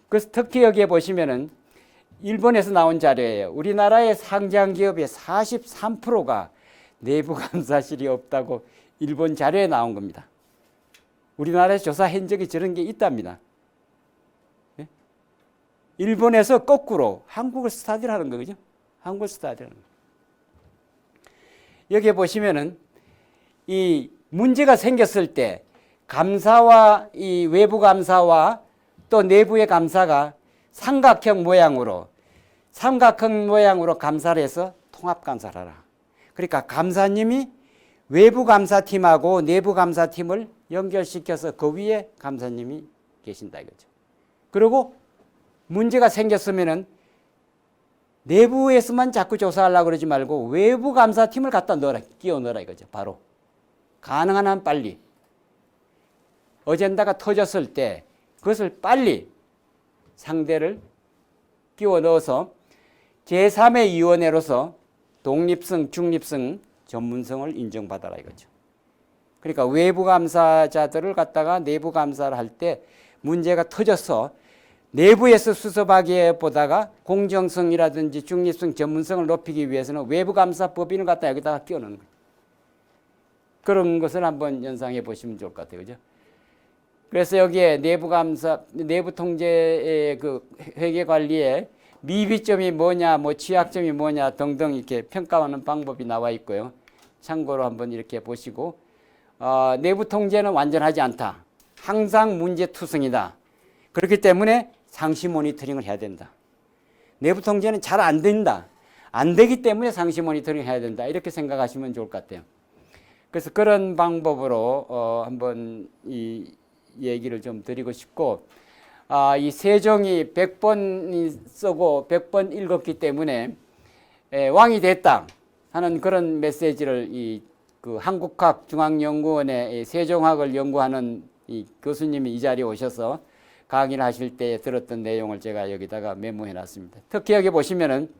그래서 특히 여기에 보시면은 일본에서 나온 자료예요. 우리나라의 상장 기업의 43%가 내부 감사실이 없다고 일본 자료에 나온 겁니다. 우리나라에서 조사한 적이 저런 게 있답니다. 일본에서 거꾸로 한국을 스타디를 하는 거죠. 한국을 스타디를 하는 거. 여기에 보시면은 이 문제가 생겼을 때 감사와 이 외부 감사와 또 내부의 감사가 삼각형 모양으로 감사를 해서 통합 감사를 하라. 그러니까 감사님이 외부 감사팀하고 내부 감사팀을 연결시켜서 그 위에 감사님이 계신다 이거죠. 그리고 문제가 생겼으면은 내부에서만 자꾸 조사하려고 그러지 말고 외부 감사팀을 갖다 넣어라, 끼워 넣어라 이거죠. 바로 가능한 한 빨리 어젠다가 터졌을 때 그것을 빨리 상대를 끼워 넣어서 제3의 위원회로서 독립성, 중립성, 전문성을 인정받아라 이거죠. 그러니까 외부 감사자들을 갖다가 내부 감사를 할 때 문제가 터져서 내부에서 수습하기보다가 공정성이라든지 중립성, 전문성을 높이기 위해서는 외부 감사 법인을 갖다 여기다가 끼워넣는 거예요. 그런 것을 한번 연상해 보시면 좋을 것 같아요. 그죠? 그래서 여기에 내부 감사, 내부 통제의 그 회계 관리에 미비점이 뭐냐, 뭐 취약점이 뭐냐 등등 이렇게 평가하는 방법이 나와 있고요. 참고로 한번 이렇게 보시고, 내부 통제는 완전하지 않다. 항상 문제투성이다. 그렇기 때문에 상시 모니터링을 해야 된다. 내부 통제는 잘 안 된다. 안 되기 때문에 상시 모니터링 해야 된다. 이렇게 생각하시면 좋을 것 같아요. 그래서 그런 방법으로 한번 이 얘기를 좀 드리고 싶고, 이 세종이 100번 쓰고 100번 읽었기 때문에 왕이 됐다 하는 그런 메시지를 그 한국학중앙연구원의 세종학을 연구하는 이 교수님이 이 자리에 오셔서 강의를 하실 때 들었던 내용을 제가 여기다가 메모해 놨습니다. 특히 여기 보시면은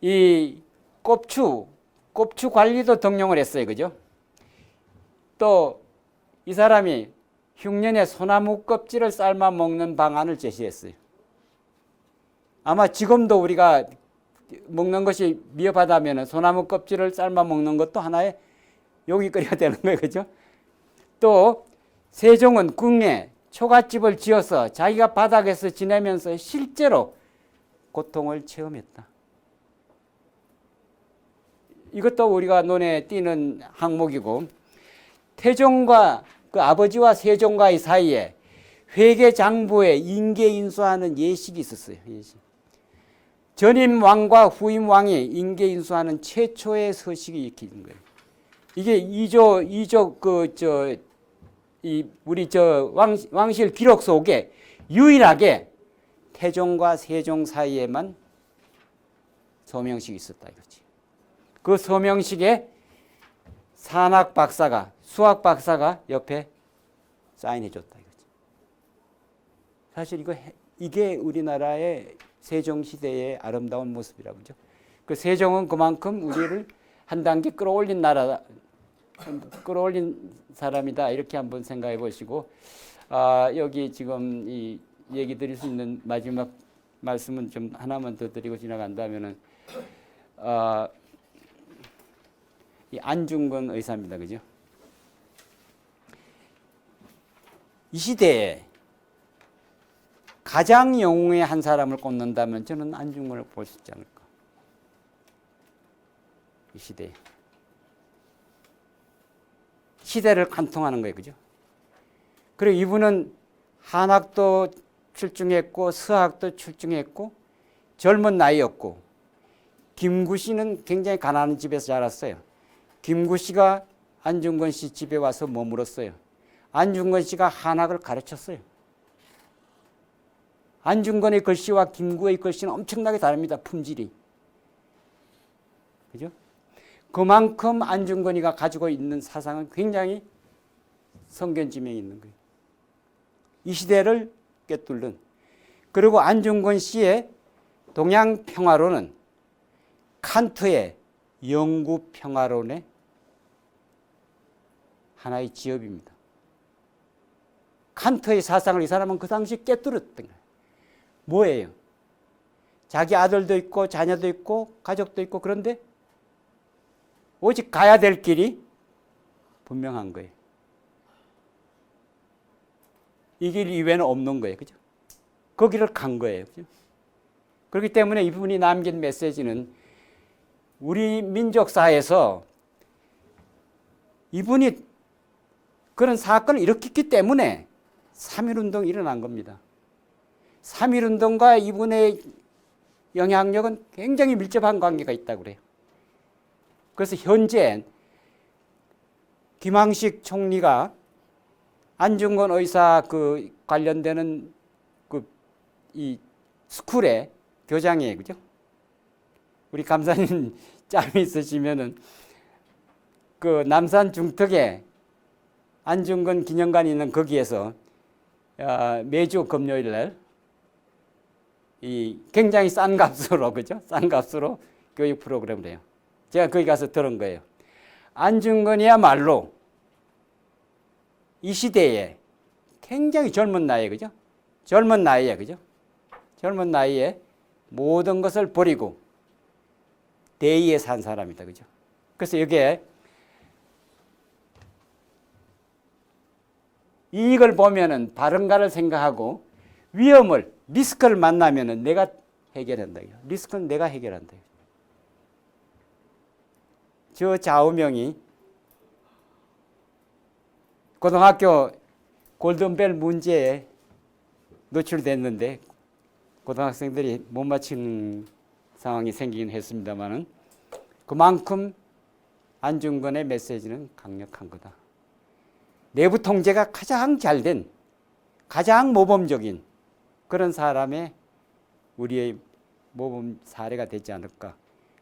이 꼽추 관리도 등용을 했어요. 그죠? 또 이 사람이 흉년에 소나무 껍질을 삶아 먹는 방안을 제시했어요. 아마 지금도 우리가 먹는 것이 위협하다면 소나무 껍질을 삶아 먹는 것도 하나의 요깃거리가 되는 거예요. 그죠? 또 세종은 궁에 초가집을 지어서 자기가 바닥에서 지내면서 실제로 고통을 체험했다. 이것도 우리가 눈에 띄는 항목이고, 태종과 그 아버지와 세종과의 사이에 회계장부에 인계인수하는 예식이 있었어요. 예식. 전임 왕과 후임 왕이 인계인수하는 최초의 서식이 이렇게 있는 거예요. 이게 우리 왕실 기록 속에 유일하게 태종과 세종 사이에만 서명식이 있었다 이거지. 그 서명식에 산학 박사가, 수학 박사가 옆에 사인해 줬다 이거지. 사실 이게 우리나라의 세종 시대의 아름다운 모습이라고 그죠. 그 세종은 그만큼 우리를 한 단계 끌어올린 끌어올린 사람이다 이렇게 한번 생각해 보시고, 여기 지금 이 얘기 드릴 수 있는 마지막 말씀은 좀 하나만 더 드리고 지나간다면은, 이 안중근 의사입니다. 그죠? 이 시대에 가장 영웅의 한 사람을 꼽는다면 저는 안중근을 볼 수 있지 않을까. 이 시대에. 시대를 관통하는 거예요. 그죠? 그리고 이분은 한학도 출중했고 서학도 출중했고 젊은 나이였고, 김구씨는 굉장히 가난한 집에서 자랐어요. 김구씨가 안중근 씨 집에 와서 머물었어요. 안중근 씨가 한학을 가르쳤어요. 안중근의 글씨와 김구의 글씨는 엄청나게 다릅니다. 품질이. 그죠? 그만큼 안중근이가 가지고 있는 사상은 굉장히 성견지명이 있는 거예요. 이 시대를 꿰뚫는. 그리고 안중근 씨의 동양평화론은 칸트의 영구평화론의 하나의 지엽입니다. 칸트의 사상을 이 사람은 그 당시 깨뚫었던 거예요. 뭐예요? 자기 아들도 있고 자녀도 있고 가족도 있고, 그런데 오직 가야 될 길이 분명한 거예요. 이 길 이외에는 없는 거예요. 그죠? 그 길을 간 거예요. 그죠? 그렇기 때문에 이분이 남긴 메시지는 우리 민족사에서 이분이 그런 사건을 일으켰기 때문에 3.1운동이 일어난 겁니다. 3.1운동과 이분의 영향력은 굉장히 밀접한 관계가 있다고 그래요. 그래서 현재 김항식 총리가 안중근 의사 그 관련되는 이 스쿨의 교장이에요. 그죠? 우리 감사님 짬이 있으시면은 그 남산 중턱에 안중근 기념관이 있는 거기에서 매주 금요일 날 이 굉장히 싼 값으로, 그죠? 싼 값으로 교육 프로그램을 해요. 제가 거기 가서 들은 거예요. 안중근이야말로 이 시대에 굉장히 젊은 나이에, 그죠? 젊은 나이에, 그죠? 젊은 나이에 모든 것을 버리고 대의에 산 사람이다, 그죠? 그래서 여기에 이익을 보면은 바른가를 생각하고 위험을 리스크를 만나면은 내가 해결한다. 리스크는 내가 해결한다. 저 좌우명이 고등학교 골든벨 문제에 노출됐는데 고등학생들이 못 맞히는 상황이 생기긴 했습니다만은 그만큼 안중근의 메시지는 강력한 거다. 내부 통제가 가장 잘된, 가장 모범적인 그런 사람의 우리의 모범 사례가 되지 않을까.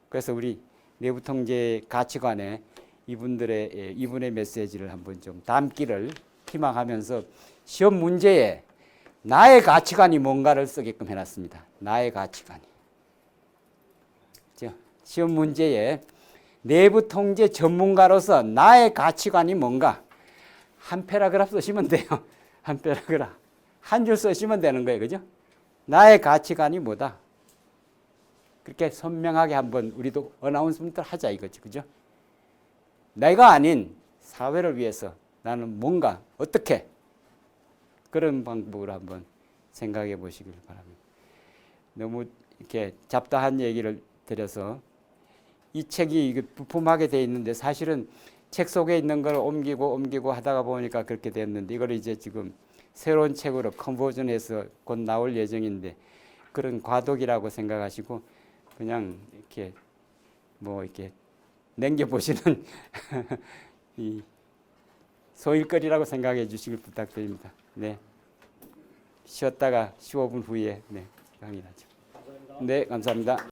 그래서 우리 내부 통제 가치관에 이분의 메시지를 한번 좀 담기를 희망하면서 시험 문제에 나의 가치관이 뭔가를 쓰게끔 해놨습니다. 나의 가치관이. 시험 문제에 내부 통제 전문가로서 나의 가치관이 뭔가 한 패러그래프 쓰시면 돼요. 한 패러그래프. 한 줄 쓰시면 되는 거예요. 그죠? 나의 가치관이 뭐다. 그렇게 선명하게 한번 우리도 어나운스먼트 하자 이거지. 그죠? 내가 아닌 사회를 위해서 나는 뭔가 어떻게 그런 방법으로 한번 생각해 보시길 바랍니다. 너무 이렇게 잡다한 얘기를 드려서 이 책이 부품하게 돼 있는데 사실은 책 속에 있는 걸 옮기고 하다가 보니까 그렇게 됐는데 이걸 이제 지금 새로운 책으로 컨버전해서 곧 나올 예정인데 그런 과도기라고 생각하시고 그냥 이렇게 뭐 이렇게 남겨보시는 이 소일거리라고 생각해 주시길 부탁드립니다. 네. 쉬었다가 15분 후에 네, 강의하죠. 네, 감사합니다.